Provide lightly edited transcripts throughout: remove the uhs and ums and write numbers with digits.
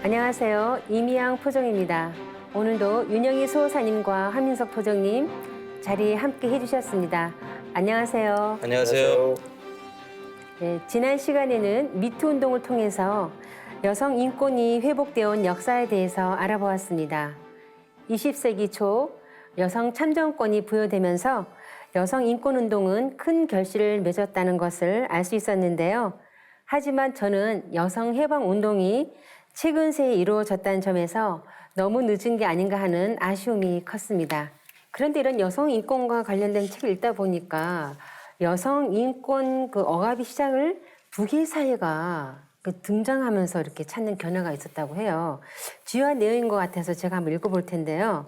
안녕하세요. 이미양 포정입니다. 오늘도 윤영희 수호사님과 한민석 포정님 자리에 함께 해주셨습니다. 안녕하세요. 안녕하세요. 네, 지난 시간에는 미투 운동을 통해서 여성 인권이 회복되어 온 역사에 대해서 알아보았습니다. 20세기 초 여성 참정권이 부여되면서 여성 인권 운동은 큰 결실을 맺었다는 것을 알 수 있었는데요. 하지만 저는 여성 해방 운동이 최근 새에 이루어졌다는 점에서 너무 늦은 게 아닌가 하는 아쉬움이 컸습니다. 그런데 이런 여성 인권과 관련된 책을 읽다 보니까 여성 인권 억압의 시작을 북의 사회가 등장하면서 이렇게 찾는 변화가 있었다고 해요. 주요한 내용인 것 같아서 제가 한번 읽어볼 텐데요.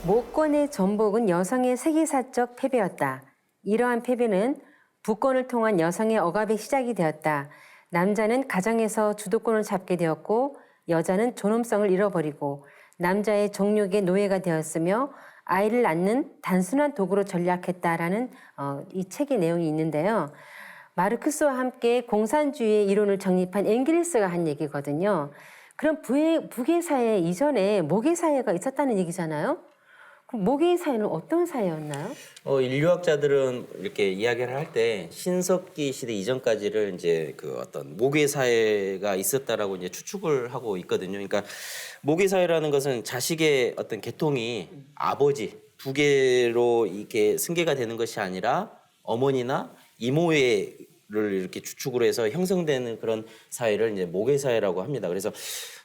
모권의 전복은 여성의 세계사적 패배였다. 이러한 패배는 부권을 통한 여성의 억압의 시작이 되었다. 남자는 가정에서 주도권을 잡게 되었고 여자는 존엄성을 잃어버리고 남자의 정욕의 노예가 되었으며 아이를 낳는 단순한 도구로 전락했다라는 이 책의 내용이 있는데요. 마르크스와 함께 공산주의의 이론을 정립한 엥겔스가 한 얘기거든요. 그럼 북의 사회 이전에 목의 사회가 있었다는 얘기잖아요. 그럼 목의 사회는 어떤 사회였나요? 인류학자들은 이렇게 이야기를 할 때 신석기 시대 이전까지를 이제 그 어떤 모계 사회가 있었다라고 이제 추측을 하고 있거든요. 그러니까 모계 사회라는 것은 자식의 어떤 계통이 아버지 두 개로 이렇게 승계가 되는 것이 아니라 어머니나 이모의 를 이렇게 주축으로 해서 형성되는 그런 사회를 이제 모계 사회라고 합니다. 그래서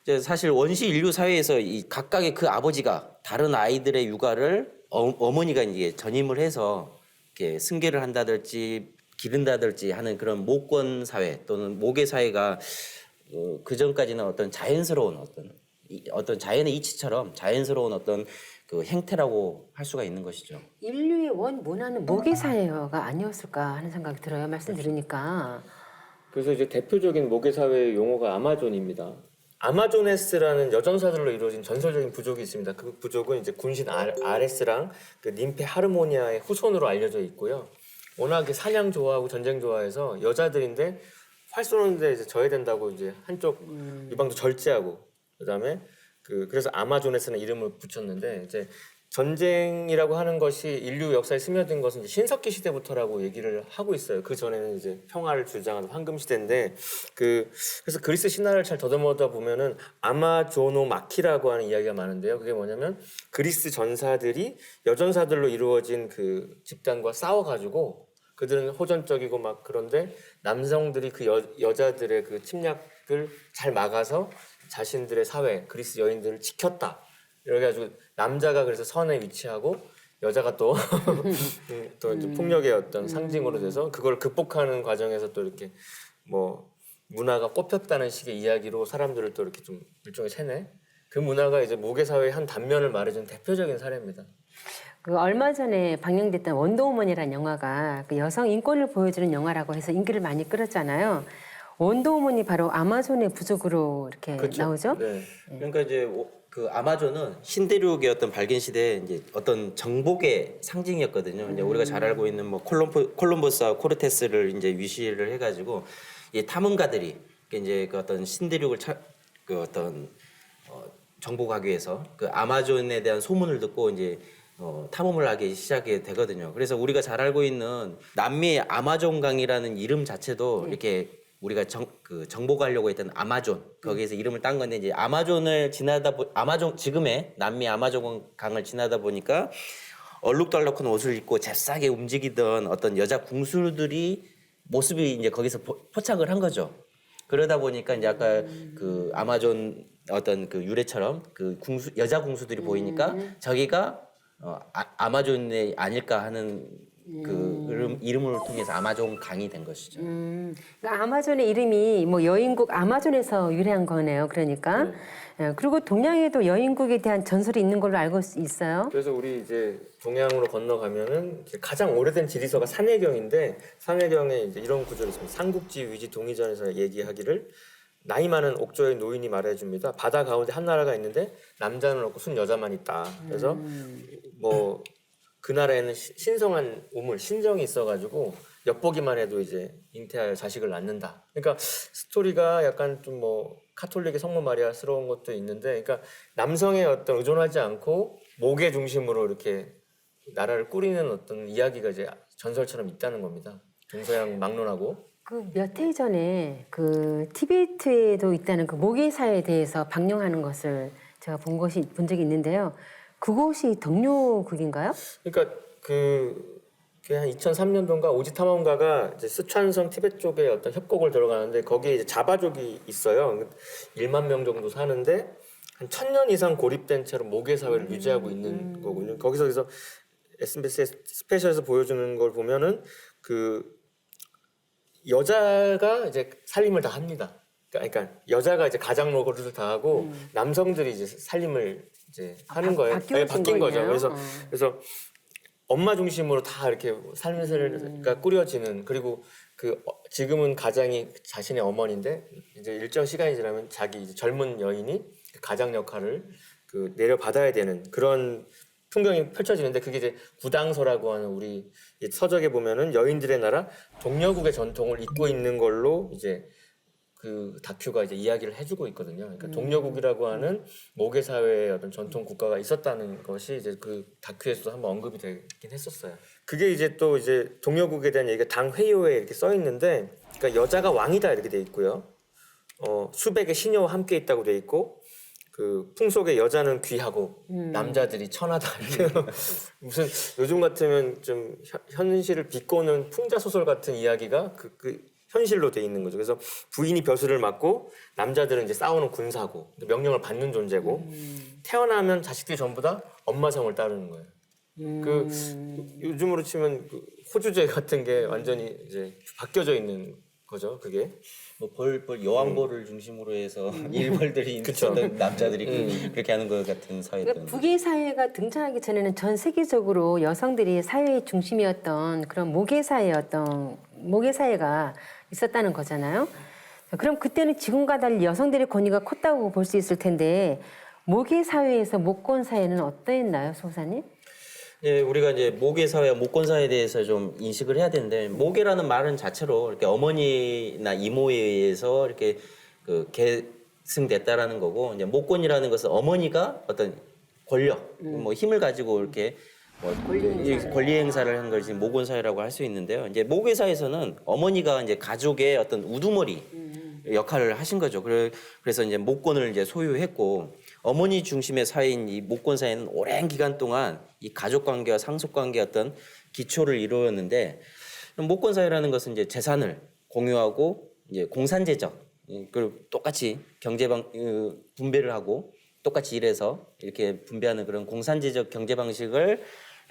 이제 사실 원시 인류 사회에서 이 각각의 그 아버지가 다른 아이들의 육아를 어머니가 이제 전임을 해서 이렇게 승계를 한다든지 기른다든지 하는 그런 모권 사회 또는 모계 사회가 그 전까지는 어떤 자연스러운 어떤 자연의 이치처럼 자연스러운 어떤 그 행태라고 할 수가 있는 것이죠. 인류의 원 문화는 모계 사회가 아니었을까 하는 생각이 들어요. 말씀 들으니까. 그래서 이제 대표적인 모계 사회의 용어가 아마존입니다. 아마조네스라는 여전사들로 이루어진 전설적인 부족이 있습니다. 그 부족은 이제 군신 아레스랑 그 님페 하르모니아의 후손으로 알려져 있고요. 워낙에 사냥 좋아하고 전쟁 좋아해서 여자들인데 활 쏘는데 이제 져야 된다고 이제 한쪽 이방도 절제하고 그다음에 그래서 아마조네스라는 이름을 붙였는데 이제 전쟁이라고 하는 것이 인류 역사에 스며든 것은 이제 신석기 시대부터라고 얘기를 하고 있어요. 그 전에는 이제 평화를 주장하는 황금 시대인데 그래서 그리스 신화를 잘 더듬어다 보면은 아마조노마키라고 하는 이야기가 많은데요. 그게 뭐냐면 그리스 전사들이 여전사들로 이루어진 그 집단과 싸워가지고 그들은 호전적이고 막 그런데 남성들이 그 여자들의 그 침략을 잘 막아서 자신들의 사회 그리스 여인들을 지켰다. 이래가지고 남자가 그래서 선에 위치하고 여자가 또 이제 폭력의 어떤 상징으로 돼서 그걸 극복하는 과정에서 또 이렇게 뭐 문화가 꼽혔다는 식의 이야기로 사람들을 또 이렇게 좀 일종의 세뇌 그 문화가 이제 모계 사회의 한 단면을 말해준 대표적인 사례입니다. 얼마 전에 방영됐던 원더우먼이라는 영화가 그 여성 인권을 보여주는 영화라고 해서 인기를 많이 끌었잖아요. 원더우먼이 바로 아마존의 부족으로 이렇게 그렇죠? 나오죠. 네. 그러니까 이제 그 아마존은 신대륙의 어떤 발견 시대에 이제 어떤 정복의 상징이었거든요. 이제 우리가 잘 알고 있는 뭐 콜럼버스와 코르테스를 이제 위시를 해가지고 이 탐험가들이 이제 그 어떤 신대륙을 정복하기 위해서 그 아마존에 대한 소문을 듣고 이제 탐험을 하기 시작이 되거든요. 그래서 우리가 잘 알고 있는 남미 아마존강이라는 이름 자체도 이렇게 우리가 정복하려고 했던 아마존 거기에서 이름을 딴 건데 이제 아마존을 지금의 남미 아마존 강을 지나다 보니까 얼룩덜룩한 옷을 입고 잽싸게 움직이던 어떤 여자 궁수들이 모습이 이제 거기서 포착을 한 거죠. 그러다 보니까 이제 아까 그 아마존 어떤 그 유래처럼 그 여자 궁수들이 보이니까 저기가 아마존이 아닐까 하는 그 이름을 통해서 아마존 강이 된 것이죠. 그러니까 아마존의 이름이 뭐 여인국 아마존에서 유래한 거네요. 그러니까. 예, 그리고 동양에도 여인국에 대한 전설이 있는 걸로 알고 있어요. 그래서 우리 이제 동양으로 건너가면은 이제 가장 오래된 지리서가 산해경인데 산해경에 이제 이런 구절이 있습니다. 삼국지 위지 동의전에서 얘기하기를 나이 많은 옥조의 노인이 말해줍니다. 바다 가운데 한 나라가 있는데 남자는 없고 순 여자만 있다. 그래서 뭐 그 나라에는 신성한 우물, 신정이 있어가지고 엿보기만 해도 이제 잉태하여 자식을 낳는다. 그러니까 스토리가 약간 좀 뭐 카톨릭의 성모 마리아스러운 것도 있는데, 그러니까 남성의 어떤 의존하지 않고 목의 중심으로 이렇게 나라를 꾸리는 어떤 이야기가 이제 전설처럼 있다는 겁니다. 동서양 막론하고. 그 몇 해 전에 그 티베트에도 있다는 그 모계사에 대해서 방영하는 것을 제가 본 적이 있는데요. 그곳이 덕료국인가요? 그러니까 그게 한 2003년도인가 오지 탐험가가 이제 스촨성 티베트 쪽에 어떤 협곡을 들어가는데 거기에 이제 자바족이 있어요. 1만 명 정도 사는데 한 1000년 이상 고립된 채로 모계 사회를 유지하고 있는 거군요. 거기서 SBS 스페셜에서 보여주는 걸 보면은 그 여자가 이제 살림을 다 합니다. 그러니까 여자가 이제 가장 노릇을 다 하고 남성들이 이제 살림을 이제 하는 거예요. 바뀐 거죠. 그래서 엄마 중심으로 다 이렇게 삶을 꾸려지는, 그리고 지금은 가장이 자신의 어머니인데 이제 일정 시간이 지나면 자기 이제 젊은 여인이 가장 역할을 내려받아야 되는 그런 풍경이 펼쳐지는데, 그게 이제 구당서라고 하는 우리 서적에 보면은 여인들의 나라 동여국의 전통을 잇고 있는 걸로 이제 그 다큐가 이제 이야기를 해주고 있거든요. 그러니까 동여국이라고 하는 모계 사회의 어떤 전통 국가가 있었다는 것이 이제 그 다큐에서도 한번 언급이 되긴 했었어요. 그게 이제 또 이제 동여국에 대한 얘기가 당회요에 이렇게 써 있는데, 그러니까 여자가 왕이다 이렇게 돼 있고요. 수백의 시녀와 함께 있다고 돼 있고, 그 풍속의 여자는 귀하고 남자들이 천하다 이렇게 무슨 요즘 같으면 좀 현실을 비꼬는 풍자 소설 같은 이야기가 그 현실로 돼 있는 거죠. 그래서 부인이 벼슬을 맡고 남자들은 이제 싸우는 군사고 명령을 받는 존재고 태어나면 자식들이 전부 다 엄마 성을 따르는 거예요. 그 요즘으로 치면 그 호주제 같은 게 완전히 이제 바뀌어져 있는 거죠. 그게 뭐 여왕벌을 중심으로 해서 일벌들이 있었던 남자들이 그렇게 하는 것 같은 사회였던. 그러니까 북의 사회가 등장하기 전에는 전 세계적으로 여성들이 사회의 중심이었던 그런 모계 사회가 있었다는 거잖아요. 그럼 그때는 지금과 달리 여성들의 권위가 컸다고 볼 수 있을 텐데 모계 사회에서 목권 사회는 어떠했나요, 소사님? 예, 우리가 이제 모계 사회와 목권 사회에 대해서 좀 인식을 해야 되는데, 모계라는 말은 자체로 이렇게 어머니나 이모에 의해서 이렇게 계승됐다라는 거고, 이제 목권이라는 것은 어머니가 어떤 권력, 뭐 힘을 가지고 이렇게 권리 행사를 한 것이 모권 사회라고 할 수 있는데요. 이제 모계 사회에서는 어머니가 이제 가족의 어떤 우두머리 역할을 하신 거죠. 그래서 이제 목권을 이제 소유했고, 어머니 중심의 사회인 이 목권 사회는 오랜 기간 동안 이 가족 관계와 상속 관계의 어떤 기초를 이루었는데, 목권 사회라는 것은 이제 재산을 공유하고 이제 공산제적, 그리고 똑같이 분배를 하고 똑같이 일해서 이렇게 분배하는 그런 공산제적 경제 방식을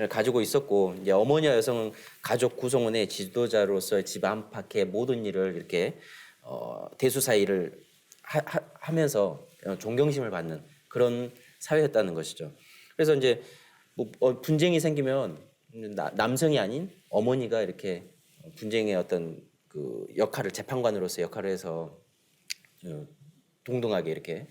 가지고 있었고, 이제 어머니와 여성은 가족 구성원의 지도자로서 집 안팎의 모든 일을 이렇게 대수사 일을 하면서 존경심을 받는 그런 사회였다는 것이죠. 그래서 이제 분쟁이 생기면 남성이 아닌 어머니가 이렇게 분쟁의 어떤 그 역할을, 재판관으로서 역할을 해서 동등하게 이렇게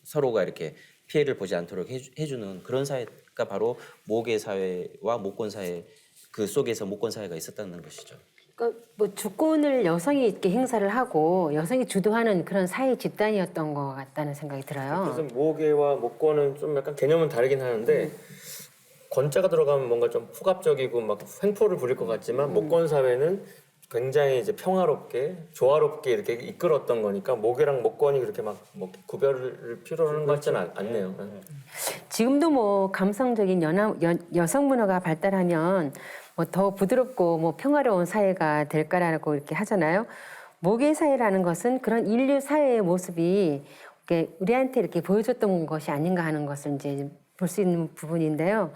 서로가 이렇게 피해를 보지 않도록 해주는 그런 사회가 바로 모계 사회와 목권 사회, 그 속에서 목권 사회가 있었다는 것이죠. 그러니까 뭐 주권을 여성이 이렇게 행사를 하고 여성이 주도하는 그런 사회 집단이었던 것 같다는 생각이 들어요. 그래서 모계와 목권은 좀 약간 개념은 다르긴 하는데 권자가 들어가면 뭔가 좀 폭압적이고 막 횡포를 부릴 것 같지만 목권 사회는 굉장히 이제 평화롭게 조화롭게 이렇게 이끌었던 거니까 모계랑 목권이 그렇게 막 뭐 구별을 필요로 하는 것 같지는 않네요. 지금도 뭐 감성적인 여성 문화가 발달하면 뭐 더 부드럽고 뭐 평화로운 사회가 될 거라고 이렇게 하잖아요. 모계 사회라는 것은 그런 인류 사회의 모습이 우리한테 이렇게 보여줬던 것이 아닌가 하는 것을 이제 볼 수 있는 부분인데요.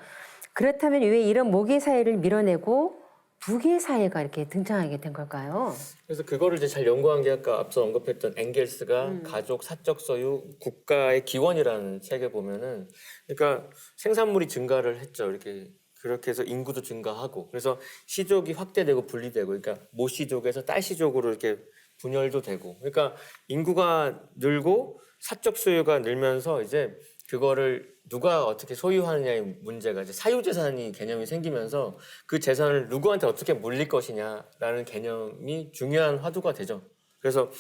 그렇다면 왜 이런 모계 사회를 밀어내고 북의 사회가 이렇게 등장하게 된 걸까요? 그래서 그거를 이제 잘 연구한 게 아까 앞서 언급했던 엥겔스가 가족 사적 소유 국가의 기원이라는 책에 보면은 그러니까 생산물이 증가를 했죠. 이렇게 그렇게 해서 인구도 증가하고 그래서 시족이 확대되고 분리되고 그러니까 모시족에서 딸시족으로 이렇게 분열도 되고 그러니까 인구가 늘고 사적 소유가 늘면서 이제 그거를 누가 어떻게 소유하느냐의 문제가 이제 사유재산이 개념이 생기면서 그 재산을 누구한테 어떻게 물릴 것이냐라는 개념이 중요한 화두가 되죠. 그래서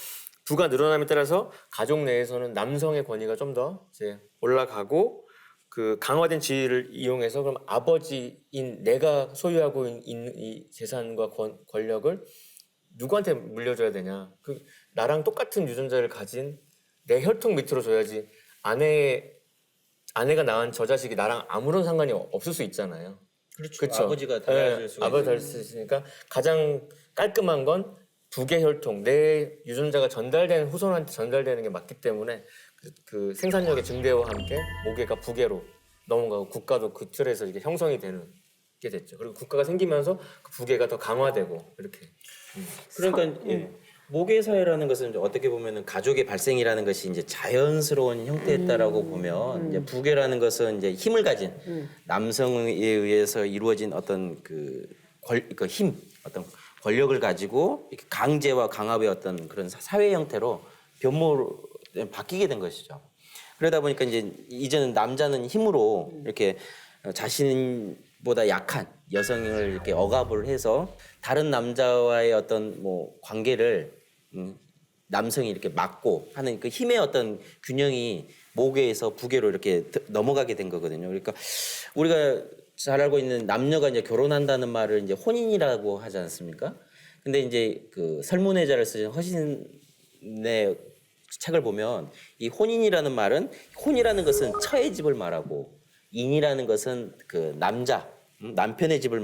부가 늘어남에 따라서 가족 내에서는 남성의 권위가 좀 더 이제 올라가고 그 강화된 지위를 이용해서 그럼 아버지인 내가 소유하고 있는 이 재산과 권력을 누구한테 물려줘야 되냐? 그 나랑 똑같은 유전자를 가진 내 혈통 밑으로 줘야지 아내가 낳은 저 자식이 나랑 아무런 상관이 없을 수 있잖아요. 그렇죠. 아버지가 달라질 수가 아버지 있죠. 달 수 있으니까 가장 깔끔한 건 북의 혈통, 내 유전자가 전달되는 후손한테 전달되는 게 맞기 때문에 그 생산력의 증대와 함께 모계가 북계로 넘어가고 국가도 그 틀에서 이게 형성이 되는 게 됐죠. 그리고 국가가 생기면서 그 북계가 더 강화되고 이렇게. 그러니까 예. 모계 사회라는 것은 이제 어떻게 보면은 가족의 발생이라는 것이 이제 자연스러운 형태였다라고 보면 이제 부계라는 것은 이제 힘을 가진 남성에 의해서 이루어진 어떤 그 힘, 어떤 권력을 가지고 이렇게 강제와 강압의 어떤 그런 사회 형태로 변모로 바뀌게 된 것이죠. 그러다 보니까 이제 이제는 남자는 힘으로 이렇게 자신보다 약한 여성을 이렇게 억압을 해서 다른 남자와의 어떤 뭐 관계를 남성이 이렇게 막고 하는 그 힘의 어떤 균형이 모계에서 부계로 이렇게 넘어가게 된 거거든요. 그러니까 우리가 잘 알고 있는 남녀가 이제 결혼한다는 말을 이제 혼인이라고 하지 않습니까? 근데 이제 그 설문회자를 쓰신 허신의 책을 보면 이 혼인이라는 말은 혼이라는 것은 처의 집을 말하고 인이라는 것은 그 남편의 집을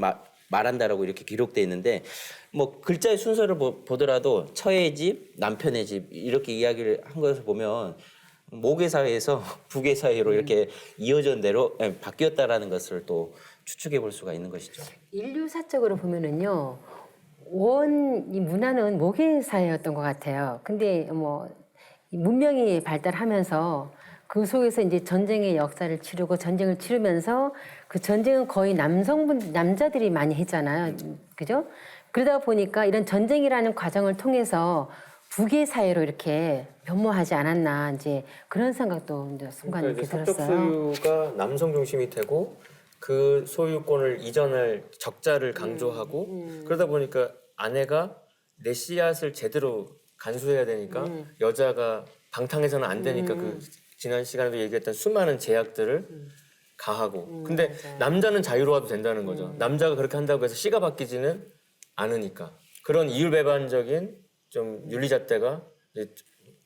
말한다라고 이렇게 기록돼 있는데 뭐 글자의 순서를 보더라도 처의 집, 남편의 집 이렇게 이야기를 한 것을 보면 모계 사회에서 부계 사회로 이렇게 이어진 대로 바뀌었다라는 것을 또 추측해 볼 수가 있는 것이죠. 인류사적으로 보면은요, 이 문화는 모계 사회였던 것 같아요. 근데 뭐 이 문명이 발달하면서 그 속에서 이제 전쟁의 역사를 치르고 전쟁을 치르면서 그 전쟁은 거의 남자들이 많이 했잖아요. 그죠? 그러다 보니까 이런 전쟁이라는 과정을 통해서 부계 사회로 이렇게 변모하지 않았나 이제 그런 생각도 이제 순간 그러니까 이렇게 이제 사적 들었어요. 소유가 남성 중심이 되고 그 소유권을 이전할 적자를 강조하고 그러다 보니까 아내가 내 씨앗을 제대로 간수해야 되니까 여자가 방탕해서는 안 되니까 그 지난 시간에도 얘기했던 수많은 제약들을 가하고 근데 맞아요. 남자는 자유로워도 된다는 거죠. 남자가 그렇게 한다고 해서 씨가 바뀌지는 않으니까 그런 이율배반적인 좀 윤리잣대가 이제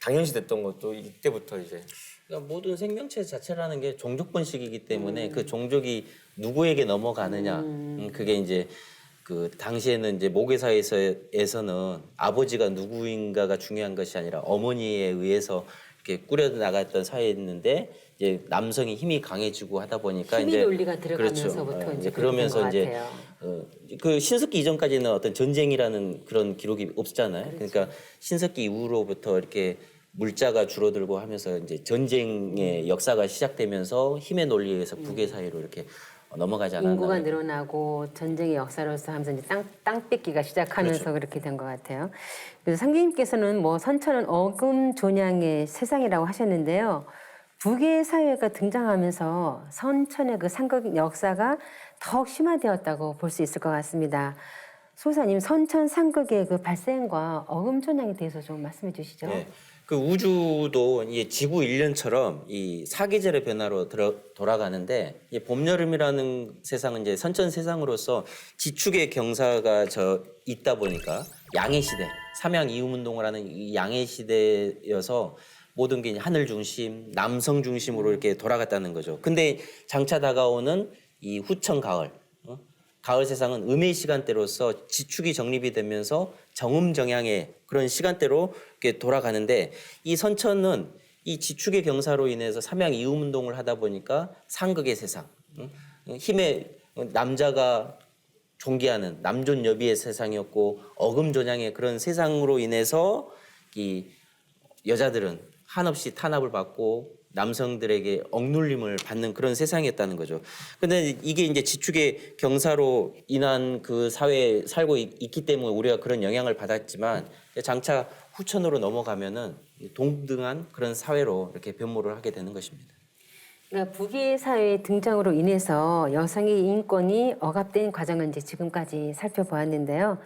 당연시됐던 것도 이때부터 이제 그러니까 모든 생명체 자체라는 게 종족 번식이기 때문에 그 종족이 누구에게 넘어가느냐 그게 이제 그 당시에는 이제 모계 사회에서는 아버지가 누구인가가 중요한 것이 아니라 어머니에 의해서 이렇게 꾸려 나갔던 사회였는데 이제 남성이 힘이 강해지고 하다 보니까 힘의 이제 논리가 들어가면서부터 그렇죠. 이제 그러면서 그렇게 된 이제 것 같아요. 그 신석기 이전까지는 어떤 전쟁이라는 그런 기록이 없잖아요. 그러니까 신석기 이후로부터 이렇게 물자가 줄어들고 하면서 이제 전쟁의 역사가 시작되면서 힘의 논리에 의해서 부계 사회로 이렇게 넘어가지 않았나. 인구가 늘어나고 전쟁의 역사로서 하면서 이제 땅 뺏기가 시작하면서 그렇죠. 그렇게 된 것 같아요. 그래서 상기님께서는 뭐 선천은 어금존양의 세상이라고 하셨는데요. 부계 사회가 등장하면서 선천의 그 상극 역사가 더욱 심화되었다고 볼 수 있을 것 같습니다. 소사님, 선천 상극의 그 발생과 어금존양에 대해서 좀 말씀해 주시죠. 예. 그 우주도 이 지구 일년처럼 이 사계절의 변화로 돌아가는데 이 봄, 여름이라는 세상은 이제 선천 세상으로서 지축의 경사가 있다 보니까 양의 시대, 삼양 이음 운동을 하는 이 양의 시대여서 모든 게 이제 하늘 중심, 남성 중심으로 이렇게 돌아갔다는 거죠. 근데 장차 다가오는 이 후천 가을, 가을 세상은 음의 시간대로서 지축이 정립이 되면서 정음정양의 그런 시간대로 이렇게 돌아가는데 이 선천은 이 지축의 경사로 인해서 삼양 이음 운동을 하다 보니까 상극의 세상, 힘의 남자가 존귀하는 남존 여비의 세상이었고 어금존양의 그런 세상으로 인해서 이 여자들은 한없이 탄압을 받고 남성들에게 억눌림을 받는 그런 세상이었다는 거죠. 근데 이게 이제 지축의 경사로 인한 그 사회에 살고 있기 때문에 우리가 그런 영향을 받았지만 장차 후천으로 넘어가면은 동등한 그런 사회로 이렇게 변모를 하게 되는 것입니다. 그러니까 북의 사회의 등장으로 인해서 여성의 인권이 억압된 과정을 이제 지금까지 살펴보았는데요.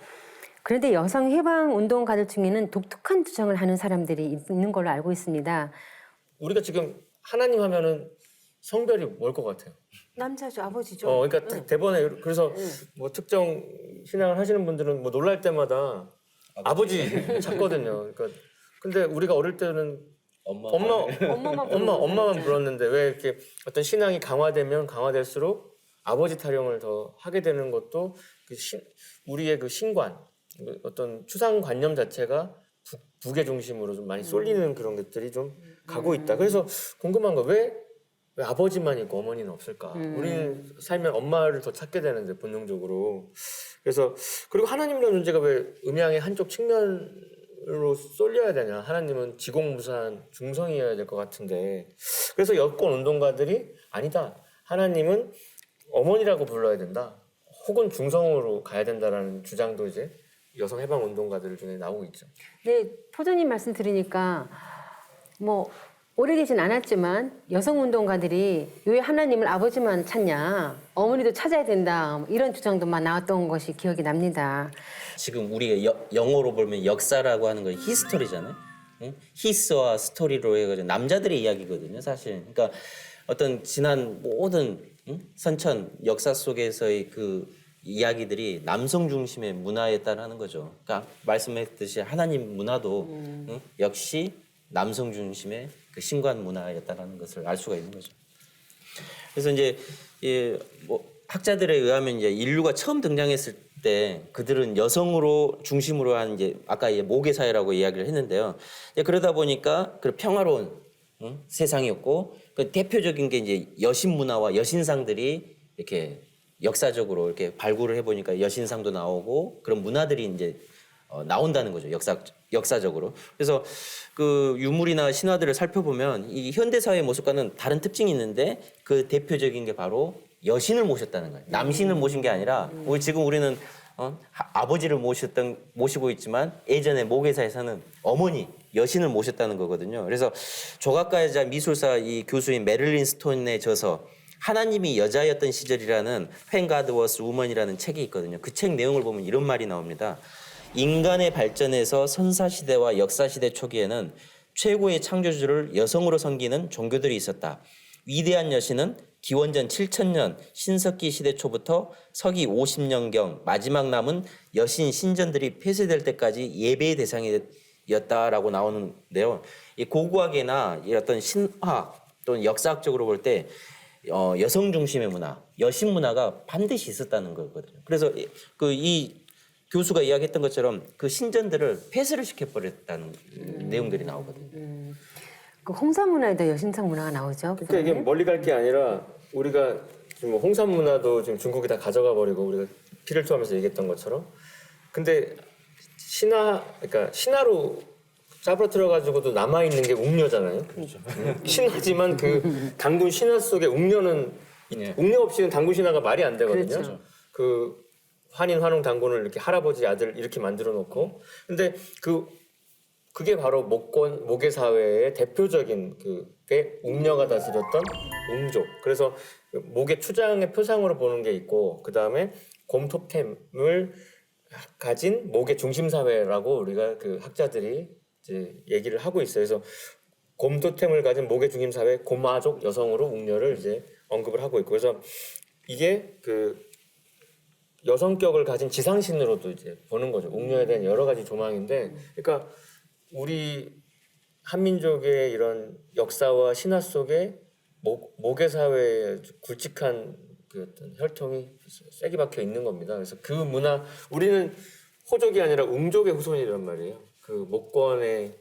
그런데 여성 해방 운동가들 중에는 독특한 주장을 하는 사람들이 있는 걸로 알고 있습니다. 우리가 지금 하나님 하면은 성별이 뭘 것 같아요? 남자죠, 아버지죠. 그러니까 대번에 그래서 뭐 특정 신앙을 하시는 분들은 뭐 놀랄 때마다 아버지 찾거든요. 그러니까 근데 우리가 어릴 때는 엄마만 불렀는데 왜 이렇게 어떤 신앙이 강화되면 강화될수록 아버지 타령을 더 하게 되는 것도 우리의 그 신관, 어떤 추상관념 자체가 북의 중심으로 좀 많이 쏠리는 그런 것들이 좀 가고 있다. 그래서 궁금한 거 왜 아버지만 있고 어머니는 없을까? 우리는 살면 엄마를 더 찾게 되는데 본능적으로. 그래서 그리고 하나님이라는 존재가 왜 음양의 한쪽 측면으로 쏠려야 되냐? 하나님은 지공무사한 중성이어야 될 것 같은데. 그래서 여권 운동가들이 아니다. 하나님은 어머니라고 불러야 된다. 혹은 중성으로 가야 된다라는 주장도 이제 여성 해방 운동가들 중에 나오고 있죠. 네, 포전님 말씀 들으니까 뭐 오래되진 않았지만 여성 운동가들이 왜 하나님을 아버지만 찾냐, 어머니도 찾아야 된다, 뭐 이런 주장도 막 나왔던 것이 기억이 납니다. 지금 우리가 영어로 보면 역사라고 하는 건 히스토리잖아요. 응? 히스와 스토리로 해가지고 남자들의 이야기거든요, 사실. 그러니까 어떤 지난 모든 선천 역사 속에서의 그 이야기들이 남성 중심의 문화였다는 거죠. 그러니까 말씀했듯이 하나님 문화도 역시 남성 중심의 그 신관 문화였다는 것을 알 수가 있는 거죠. 그래서 이제 뭐 학자들에 의하면 이제 인류가 처음 등장했을 때 그들은 여성으로 중심으로 한 이제 아까 모계 사회라고 이야기를 했는데요. 그러다 보니까 그 평화로운 세상이었고 그 대표적인 게 이제 여신 문화와 여신상들이 이렇게 역사적으로 이렇게 발굴을 해보니까 여신상도 나오고 그런 문화들이 이제 나온다는 거죠. 역사적으로. 그래서 그 유물이나 신화들을 살펴보면 이 현대 사회의 모습과는 다른 특징이 있는데 그 대표적인 게 바로 여신을 모셨다는 거예요. 남신을 모신 게 아니라 우리는 아버지를 모시고 있지만 예전에 모계사에서는 어머니 여신을 모셨다는 거거든요. 그래서 조각가이자 미술사 이 교수인 메릴린 스톤의 저서 하나님이 여자였던 시절이라는 When God Was Woman이라는 책이 있거든요. 그 책 내용을 보면 이런 말이 나옵니다. 인간의 발전에서 선사시대와 역사시대 초기에는 최고의 창조주를 여성으로 섬기는 종교들이 있었다. 위대한 여신은 기원전 7000년 신석기 시대 초부터 서기 50년경 마지막 남은 여신 신전들이 폐쇄될 때까지 예배의 대상이었다라고 나오는데요. 이 고고학이나 이 어떤 신화 또는 역사학적으로 볼 때 여성 중심의 문화, 여신 문화가 반드시 있었다는 거거든요. 그래서 이 교수가 이야기했던 것처럼 그 신전들을 폐쇄를 시켜버렸다는 내용들이 나오거든요. 그 홍산 문화에도 여신상 문화가 나오죠. 그러니까 이게 멀리 갈 게 아니라 우리가 지금 뭐 홍산 문화도 지금 중국이 다 가져가 버리고 우리가 피를 토하면서 얘기했던 것처럼 근데 그러니까 신화로 짜부러뜨려 가지고도 남아 있는 게 웅녀잖아요. 그렇죠. 신화지만 그 단군 신화 속에 웅녀는 웅녀 없이는 단군 신화가 말이 안 되거든요. 그렇죠. 그 환인 환웅 단군을 이렇게 할아버지 아들 이렇게 만들어 놓고 근데 그게 바로 모계 사회의 대표적인 그게 웅녀가 다스렸던 웅족. 그래서 모계 추장의 표상으로 보는 게 있고 그 다음에 곰토템을 가진 모계 중심 사회라고 우리가 그 학자들이 이제 얘기를 하고 있어요. 그래서 곰토템을 가진 모계 중심 사회 고마족 여성으로 웅녀를 이제 언급을 하고 있고 그래서 이게 그 여성격을 가진 지상신으로도 이제 보는 거죠. 웅녀에 대한 여러 가지 조망인데, 그러니까 우리 한민족의 이런 역사와 신화 속에 모계 사회의 굵직한 그 어떤 혈통이 세게 박혀 있는 겁니다. 그래서 그 문화 우리는 호족이 아니라 웅족의 후손이란 말이에요. 그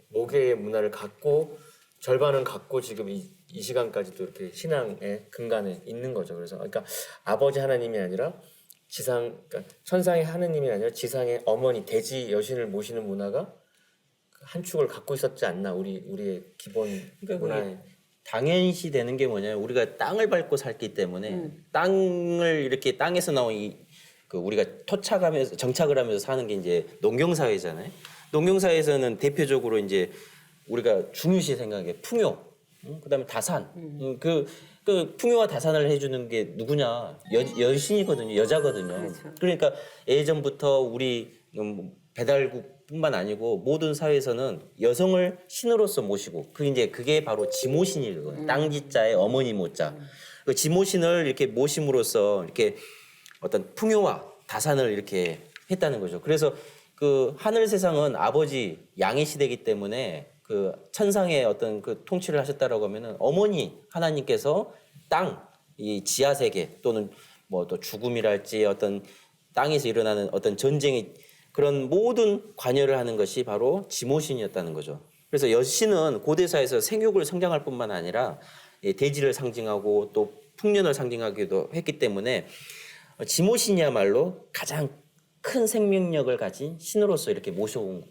모계의 문화를 갖고 절반은 갖고 지금 이 시간까지도 이렇게 신앙의 근간에 있는 거죠. 그래서 그러니까 아버지 하나님이 아니라 그러니까 천상의 하느님이 아니라 지상의 어머니 대지 여신을 모시는 문화가 한 축을 갖고 있었지 않나 우리의 기본 문화에. 당연시 되는 게 뭐냐면 우리가 땅을 밟고 살기 때문에 땅을 이렇게 땅에서 나온 그 우리가 토착하면서 정착을 하면서 사는 게 이제 농경 사회잖아요. 농경 사회에서는 대표적으로 이제 우리가 중요시 생각해 풍요, 그다음에 다산. 그 풍요와 다산을 해주는 게 누구냐? 여신이거든요, 여자거든요. 그렇죠. 그러니까 예전부터 우리 배달국뿐만 아니고 모든 사회에서는 여성을 신으로서 모시고 그게 바로 지모신이거든요. 땅지자의 어머니 모자. 그 지모신을 이렇게 모심으로써 이렇게 어떤 풍요와 다산을 이렇게 했다는 거죠. 그래서 그 하늘 세상은 아버지 양의 시대이기 때문에 그 천상의 어떤 그 통치를 하셨다라고 하면은 어머니 하나님께서 땅, 이 지하 세계 또는 뭐 또 죽음이랄지 어떤 땅에서 일어나는 어떤 전쟁이 그런 모든 관여를 하는 것이 바로 지모신이었다는 거죠. 그래서 여신은 고대사에서 생육을 성장할 뿐만 아니라 대지를 상징하고 또 풍년을 상징하기도 했기 때문에 지모신이야말로 가장 큰 생명력을 가진 신으로서 이렇게 모셔온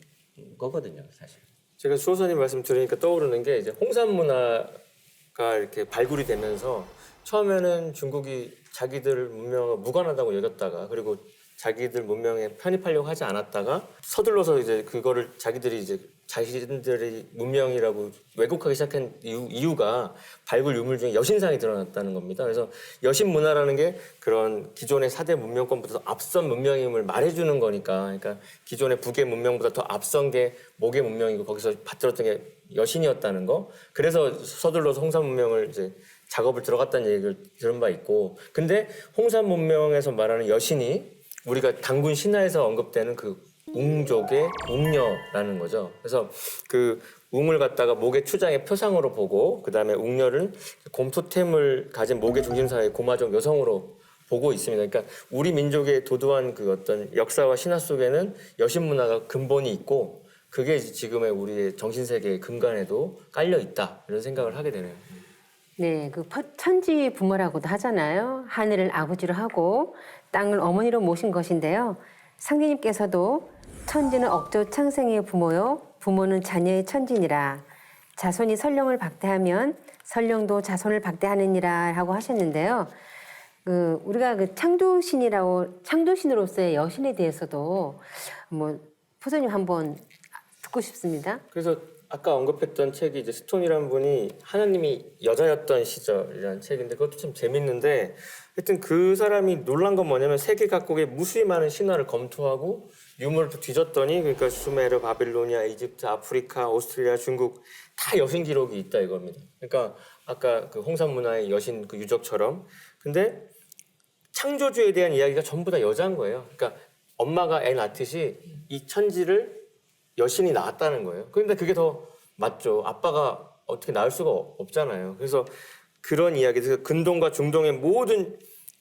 거거든요, 사실. 제가 수호사님 말씀 들으니까 떠오르는 게 이제 홍산 문화가 이렇게 발굴이 되면서 처음에는 중국이 자기들 문명을 무관하다고 여겼다가 그리고 자기들 문명에 편입하려고 하지 않았다가 서둘러서 이제 그거를 자기들이 이제 자신들의 문명이라고 왜곡하기 시작한 이유가 발굴 유물 중에 여신상이 드러났다는 겁니다. 그래서 여신 문화라는 게 그런 기존의 4대 문명권보다 더 앞선 문명임을 말해주는 거니까, 그러니까 기존의 북의 문명보다 더 앞선 게 목의 문명이고 거기서 받들었던 게 여신이었다는 거. 그래서 서둘러서 홍산 문명을 이제 작업을 들어갔다는 얘기를 들은 바 있고, 근데 홍산 문명에서 말하는 여신이 우리가 단군 신화에서 언급되는 그 웅족의 웅녀라는 거죠. 그래서 그 웅을 갖다가 목의 추장의 표상으로 보고 그다음에 웅녀를 곰토템을 가진 목의 중심사의 고마적 여성으로 보고 있습니다. 그러니까 우리 민족의 도도한 그 어떤 역사와 신화 속에는 여신 문화가 근본이 있고 그게 이제 지금의 우리의 정신세계의 근간에도 깔려 있다 이런 생각을 하게 되네요. 네, 그 천지 부모라고도 하잖아요. 하늘을 아버지로 하고 땅을 어머니로 모신 것인데요. 상대님께서도 천지는 억조 창생의 부모요, 부모는 자녀의 천지니라. 자손이 설령을 박대하면 설령도 자손을 박대하느니라 하고 하셨는데요. 우리가 그 창조신으로서의 여신에 대해서도 뭐 포소님 한번 듣고 싶습니다. 그래서 아까 언급했던 책이 이제 스톤이라는 분이 하나님이 여자였던 시절이라는 책인데 그것도 참 재밌는데 하여튼 그 사람이 놀란 건 뭐냐면 세계 각국의 무수히 많은 신화를 검토하고 유물을 또 뒤졌더니 그러니까 수메르, 바빌로니아, 이집트, 아프리카, 오스트리아, 중국 다 여신 기록이 있다 이겁니다. 그러니까 아까 그 홍산 문화의 여신 그 유적처럼 근데 창조주에 대한 이야기가 전부 다 여자인 거예요. 그러니까 엄마가 애 낳듯이 이 천지를 여신이 낳았다는 거예요. 그런데 그게 더 맞죠. 아빠가 어떻게 낳을 수가 없잖아요. 그래서 그런 이야기들, 근동과 중동의 모든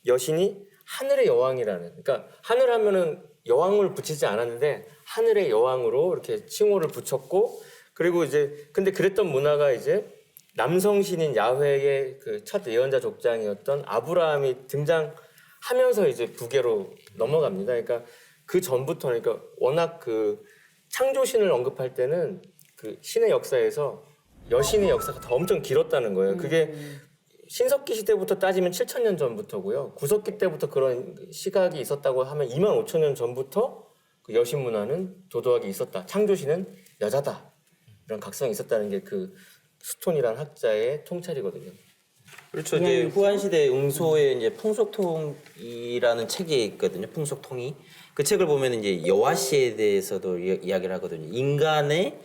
여신이 하늘의 여왕이라는. 그러니까 하늘 하면은 여왕을 붙이지 않았는데 하늘의 여왕으로 이렇게 칭호를 붙였고 그리고 이제 근데 그랬던 문화가 이제 남성 신인 야훼의 그 첫 예언자 족장이었던 아브라함이 등장하면서 이제 부계로 넘어갑니다. 그러니까 그 전부터는 그러니까 워낙 그 창조신을 언급할 때는 그 신의 역사에서 여신의 역사가 더 엄청 길었다는 거예요. 그게 신석기 시대부터 따지면 7,000년 전부터고요. 구석기 때부터 그런 시각이 있었다고 하면 25,000년 전부터 그 여신 문화는 도도하게 있었다. 창조신은 여자다. 이런 각성이 있었다는 게 그 스톤이라는 학자의 통찰이거든요. 그렇죠. 이제 후한 시대 응소의 이제 풍속통이라는 책이 있거든요. 풍속통이. 그 책을 보면 이제 여화시에 대해서도 이야기를 하거든요. 인간의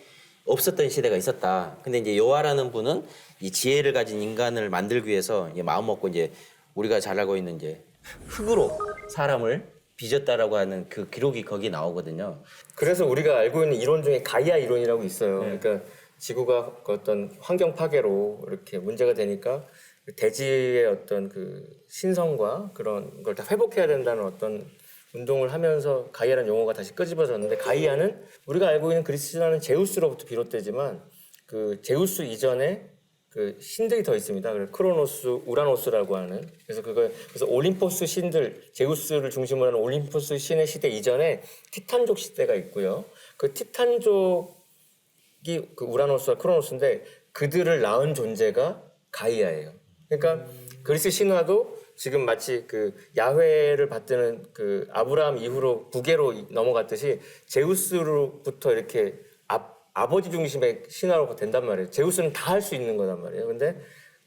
없었던 시대가 있었다. 근데 이제 여화라는 분은 이 지혜를 가진 인간을 만들기 위해서 이제 마음 먹고 이제 우리가 잘 알고 있는 이제 흙으로 사람을 빚었다라고 하는 그 기록이 거기 나오거든요. 그래서 우리가 알고 있는 이론 중에 가이아 이론이라고 있어요. 그러니까 지구가 어떤 환경 파괴로 이렇게 문제가 되니까 대지의 어떤 그 신성과 그런 걸 다 회복해야 된다는 어떤 운동을 하면서 가이아라는 용어가 다시 끄집어졌는데 가이아는 우리가 알고 있는 그리스 신화는 제우스로부터 비롯되지만 그 제우스 이전에 그 신들이 더 있습니다. 그래서 크로노스, 우라노스라고 하는 그래서 올림포스 신들, 제우스를 중심으로 하는 올림포스 신의 시대 이전에 티탄족 시대가 있고요. 그 티탄족이 그 우라노스와 크로노스인데 그들을 낳은 존재가 가이아예요. 그러니까 그리스 신화도 지금 마치 그 야훼를 받드는 그 아브라함 이후로 북계로 넘어갔듯이 제우스로부터 이렇게 아버지 중심의 신화로 된단 말이에요. 제우스는 다 할 수 있는 거단 말이에요. 근데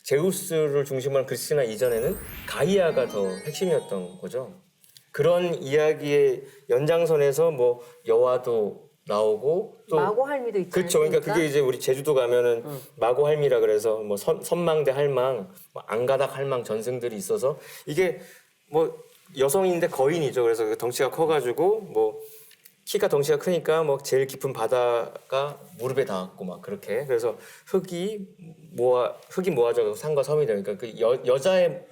제우스를 중심으로 한 그리스 신화 이전에는 가이아가 더 핵심이었던 거죠. 그런 이야기의 연장선에서 뭐 여화도 나오고 또 마고할미도 있지 그렇죠. 그러니까 그게 이제 우리 제주도 가면은 마고할미라 그래서 뭐 선망대 할망, 뭐 안가닥 할망 전승들이 있어서 이게 뭐 여성인데 거인이죠. 그래서 그 덩치가 커가지고 뭐 키가 덩치가 크니까 뭐 제일 깊은 바다가 무릎에 닿았고 막 그렇게 그래서 흙이 모아져 산과 섬이 되니까 그 여자의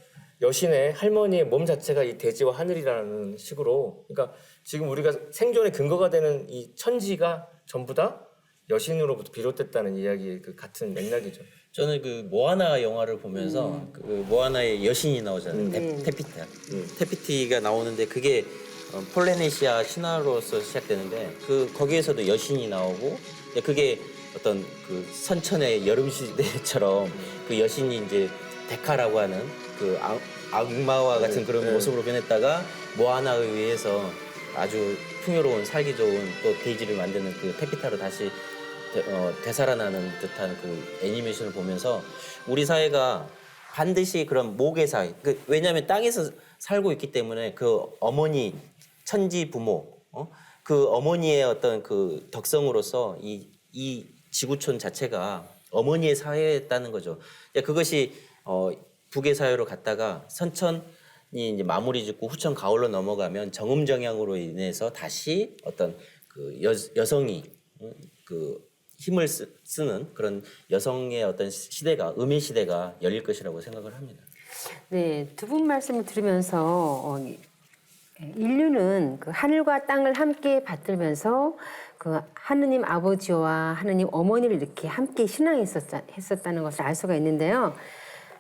여신의 할머니의 몸 자체가 이 대지와 하늘이라는 식으로 그러니까 지금 우리가 생존의 근거가 되는 이 천지가 전부 다 여신으로부터 비롯됐다는 이야기의 그 같은 맥락이죠. 저는 그 모아나 영화를 보면서 그 모아나의 여신이 나오잖아요. 테피티가 나오는데 그게 폴리네시아 신화로서 시작되는데 그 거기에서도 여신이 나오고 그게 어떤 그 선천의 여름 시대처럼 그 여신이 이제 데카라고 하는 그 악마와 같은 그런 모습으로 변했다가 모아나에 의해서 아주 풍요로운 살기 좋은 또 데이지를 만드는 그 테피타로 다시 되살아나는 듯한 그 애니메이션을 보면서 우리 사회가 반드시 그런 모계 사회 왜냐하면 땅에서 살고 있기 때문에 그 어머니 천지 부모 그 어머니의 어떤 그 덕성으로서 이 지구촌 자체가 어머니의 사회였다는 거죠. 그것이 북의 사회로 갔다가 선천이 이제 마무리 짓고 후천 가을로 넘어가면 정음정양으로 인해서 다시 어떤 그 여성이 그 힘을 쓰는 그런 여성의 어떤 시대가 음의 시대가 열릴 것이라고 생각을 합니다. 네, 두 분 말씀을 들으면서 인류는 그 하늘과 땅을 함께 받들면서 그 하느님 아버지와 하느님 어머니를 이렇게 함께 신앙했었다는 것을 알 수가 있는데요.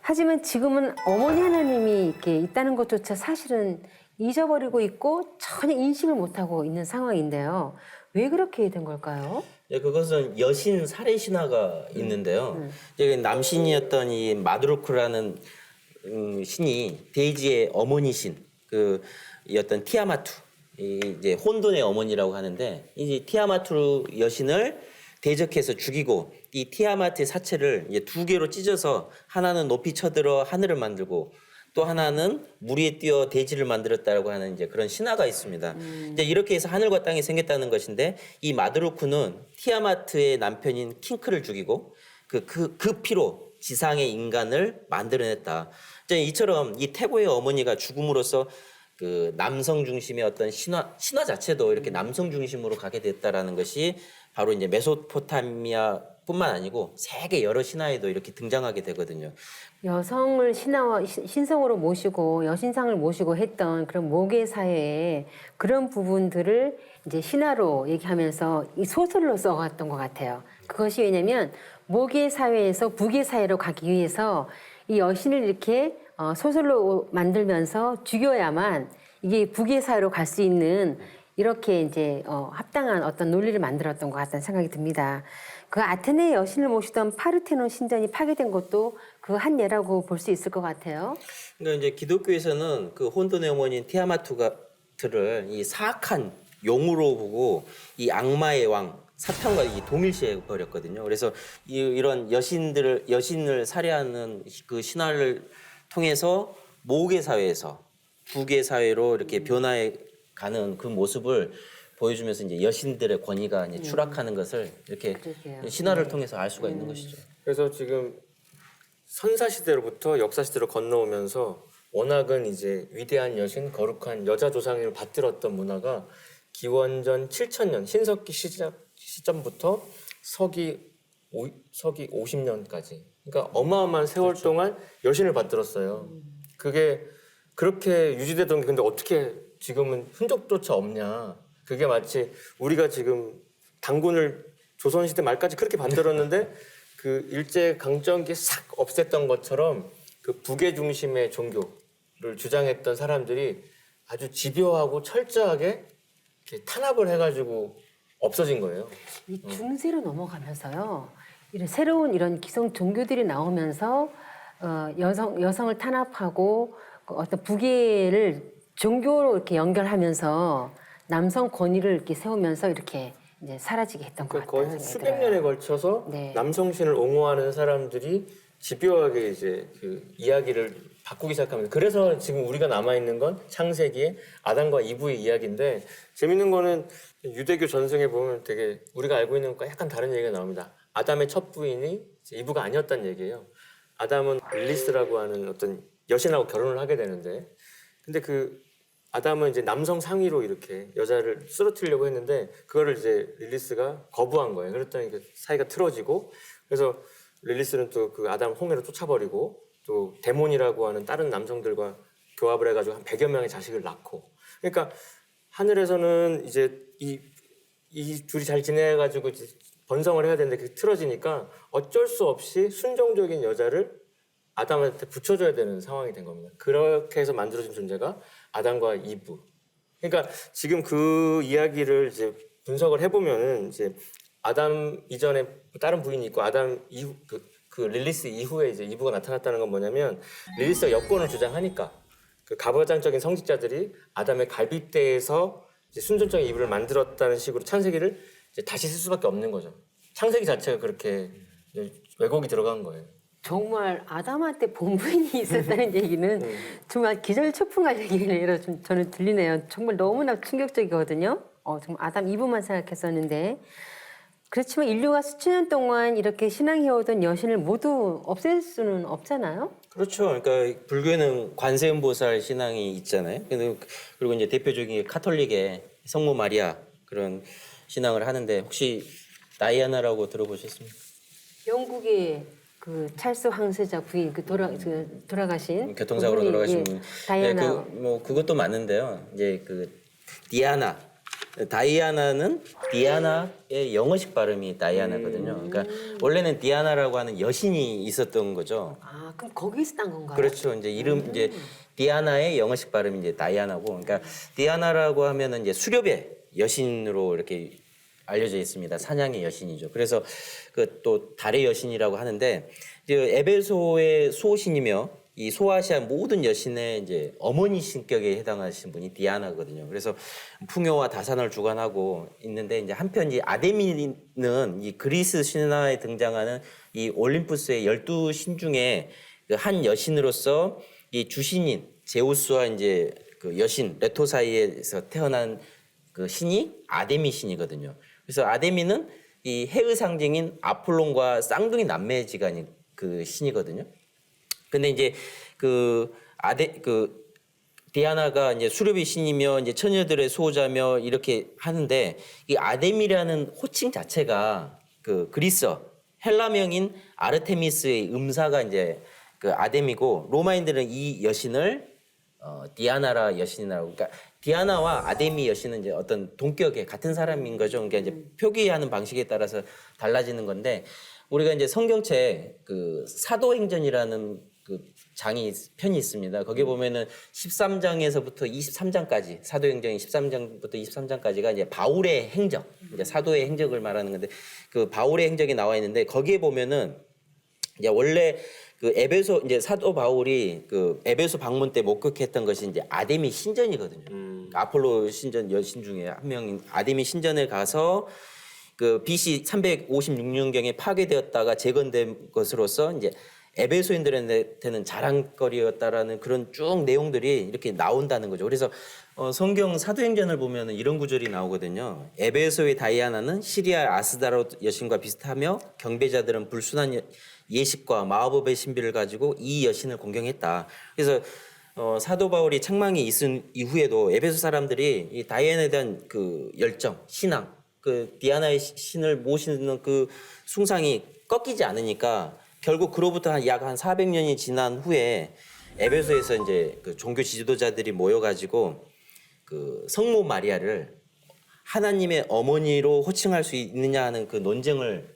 하지만 지금은 어머니 하나님이 이렇게 있다는 것조차 사실은 잊어버리고 있고 전혀 인식을 못하고 있는 상황인데요. 왜 그렇게 된 걸까요? 그것은 여신 살해 신화가 있는데요. 남신이었던 이 마드루크라는 신이 데이지의 어머니 신, 이 어떤 티아마투, 이제 혼돈의 어머니라고 하는데 이 티아마투 여신을 대적해서 죽이고 이 티아마트의 사체를 이제 두 개로 찢어서 하나는 높이 쳐들어 하늘을 만들고 또 하나는 물 위에 뛰어 대지를 만들었다고 하는 이제 그런 신화가 있습니다. 이제 이렇게 해서 하늘과 땅이 생겼다는 것인데 이 마드루크는 티아마트의 남편인 킹크를 죽이고 그 피로 지상의 인간을 만들어냈다. 이제 이처럼 이 태고의 어머니가 죽음으로써 그 남성 중심의 어떤 신화 자체도 이렇게 남성 중심으로 가게 됐다라는 것이 바로 이제 메소포타미아뿐만 아니고 세계 여러 신화에도 이렇게 등장하게 되거든요. 여성을 신성으로 모시고 여신상을 모시고 했던 그런 모계 사회의 그런 부분들을 이제 신화로 얘기하면서 이 소설로 써갔던 것 같아요. 그것이 왜냐면 모계 사회에서 부계 사회로 가기 위해서 이 여신을 이렇게 소설로 만들면서 죽여야만 이게 부계 사회로 갈 수 있는 이렇게 이제 합당한 어떤 논리를 만들었던 것 같다는 생각이 듭니다. 그 아테네 여신을 모시던 파르테논 신전이 파괴된 것도 그 한 예라고 볼 수 있을 것 같아요. 그러니까 이제 기독교에서는 그 혼돈의 어머니인 티아마투가를 이 사악한 용으로 보고 이 악마의 왕 사탄과 동일시해 버렸거든요. 그래서 이런 여신을 살해하는 그 신화를 통해서 모계 사회에서 부계 사회로 이렇게 변화해 가는 그 모습을 보여주면서 이제 여신들의 권위가 이제 추락하는 것을 이렇게 그러게요. 신화를 통해서 알 수가 있는 것이죠. 그래서 지금 선사 시대로부터 역사 시대로 건너오면서 워낙은 이제 위대한 여신, 거룩한 여자 조상을 받들었던 문화가 기원전 7,000년 신석기 시점부터 서기 50년까지 그러니까 어마어마한 세월 동안 여신을 받들었어요. 그게 그렇게 유지되던 게 근데 어떻게 지금은 흔적조차 없냐. 그게 마치 우리가 지금 당군을 조선시대 말까지 그렇게 만들었는데 그 일제 강점기 싹 없앴던 것처럼 그 북의 중심의 종교를 주장했던 사람들이 아주 집요하고 철저하게 이렇게 탄압을 해가지고 없어진 거예요. 이 중세로 넘어가면서요. 이런 새로운 이런 기성 종교들이 나오면서 여성을 탄압하고 어떤 부계를 종교로 이렇게 연결하면서 남성 권위를 이렇게 세우면서 이렇게 이제 사라지게 했던 것 그러니까 같아요. 거의 한 수백 년에 걸쳐서 네. 남성신을 옹호하는 사람들이 집요하게 이제 그 이야기를 바꾸기 시작합니다. 그래서 지금 우리가 남아 있는 건 창세기의 아담과 이브의 이야기인데 재밌는 거는 유대교 전승에 보면 되게 우리가 알고 있는 것과 약간 다른 얘기가 나옵니다. 아담의 첫 부인이 이제 이브가 아니었다는 얘기예요. 아담은 릴리스라고 하는 어떤 여신하고 결혼을 하게 되는데 근데 그 아담은 이제 남성 상위로 이렇게 여자를 쓰러뜨리려고 했는데 그거를 이제 릴리스가 거부한 거예요. 그랬더니 그 사이가 틀어지고 그래서 릴리스는 또 그 아담 홍해로 쫓아버리고 또 데몬이라고 하는 다른 남성들과 교합을 해가지고 한 100여 명의 자식을 낳고 그러니까 하늘에서는 이제 이 둘이 잘 지내가지고 이제 번성을 해야 되는데 그게 틀어지니까 어쩔 수 없이 순종적인 여자를 아담한테 붙여줘야 되는 상황이 된 겁니다. 그렇게 해서 만들어진 존재가 아담과 이브. 그러니까 지금 그 이야기를 이제 분석을 해보면은 이제 아담 이전에 다른 부인이 있고 아담 이후 그 릴리스 이후에 이제 이브가 나타났다는 건 뭐냐면 릴리스가 여권을 주장하니까 그 가부장적인 성직자들이 아담의 갈빗대에서 이제 순전적인 이브를 만들었다는 식으로 창세기를 이제 다시 쓸 수밖에 없는 거죠. 창세기 자체가 그렇게 왜곡이 들어간 거예요. 정말 아담한테 본부인이 있었다는 얘기는 정말 기절초풍할 얘기를 저는 들리네요. 정말 너무나 충격적이거든요. 정말 아담 이브만 생각했었는데 그렇지만 인류가 수천 년 동안 이렇게 신앙해오던 여신을 모두 없앨 수는 없잖아요. 그렇죠. 그러니까 불교에는 관세음보살 신앙이 있잖아요. 그리고 이제 대표적인 게 카톨릭의 성모 마리아 그런 신앙을 하는데 혹시 다이아나라고 들어보셨습니까? 영국의 그 찰스 황세자 부인 돌아가신 교통사고로 그분이, 돌아가신 분. 다이아나. 네, 그것도 맞는데요. 이제 그 다이아나는 디아나의 영어식 발음이 다이아나거든요. 그러니까 원래는 디아나라고 하는 여신이 있었던 거죠. 아 그럼 거기서 딴 건가요? 그렇죠. 이제 이름 이제 디아나의 영어식 발음이 이제 다이아나고, 그러니까 디아나라고 하면은 이제 수렵의 여신으로 이렇게 알려져 있습니다. 사냥의 여신이죠. 그래서 그 또 달의 여신이라고 하는데 이제 에베소의 수호신이며 이 소아시아 모든 여신의 이제 어머니 신격에 해당하시는 분이 디아나거든요. 그래서 풍요와 다산을 주관하고 있는데 이제 한편 이 아데미는 이 그리스 신화에 등장하는 이 올림푸스의 12신 중에 그 한 여신으로서 이 주신인 제우스와 이제 그 여신 레토 사이에서 태어난 그 신이 아데미 신이거든요. 그래서 아데미는 이 해의 상징인 아폴론과 쌍둥이 남매지간인 그 신이거든요. 근데 이제 그 디아나가 이제 수렵의 신이며 이제 처녀들의 수호자며 이렇게 하는데 이 아데미라는 호칭 자체가 그 그리스어 헬라명인 아르테미스의 음사가 이제 그 아데미고 로마인들은 이 여신을 디아나라 여신이라고, 그러니까 디아나와 아데미 여신은 이제 어떤 동격의 같은 사람인 거죠. 그러니까 이제 표기하는 방식에 따라서 달라지는 건데 우리가 이제 성경책 그 사도행전이라는 그 편이 있습니다. 거기 보면은 13장에서부터 23장까지 사도행전이 13장부터 23장까지가 이제 바울의 행적, 이제 사도의 행적을 말하는 건데 그 바울의 행적이 나와 있는데 거기에 보면은 이제 원래 그 에베소 이제 사도 바울이 그 에베소 방문 때 목격했던 것이 이제 아데미 신전이거든요. 아폴로 신전 여신 중에 한 명인 아데미 신전에 가서 그 BC 356년경에 파괴되었다가 재건된 것으로서 이제 에베소인들한테는 자랑거리였다라는 그런 쭉 내용들이 이렇게 나온다는 거죠. 그래서 성경 사도행전을 보면은 이런 구절이 나오거든요. 에베소의 다이아나는 시리아 아스다롯 여신과 비슷하며 경배자들은 불순한 예식과 마법의 신비를 가지고 이 여신을 공경했다. 그래서 사도 바울이 책망이 있은 이후에도 에베소 사람들이 이 다이아나에 대한 그 열정, 신앙, 그 디아나의 신을 모시는 그 숭상이 꺾이지 않으니까 결국 그로부터 약 한 400년이 지난 후에 에베소에서 이제 그 종교 지도자들이 모여가지고 그 성모 마리아를 하나님의 어머니로 호칭할 수 있느냐 하는 그 논쟁을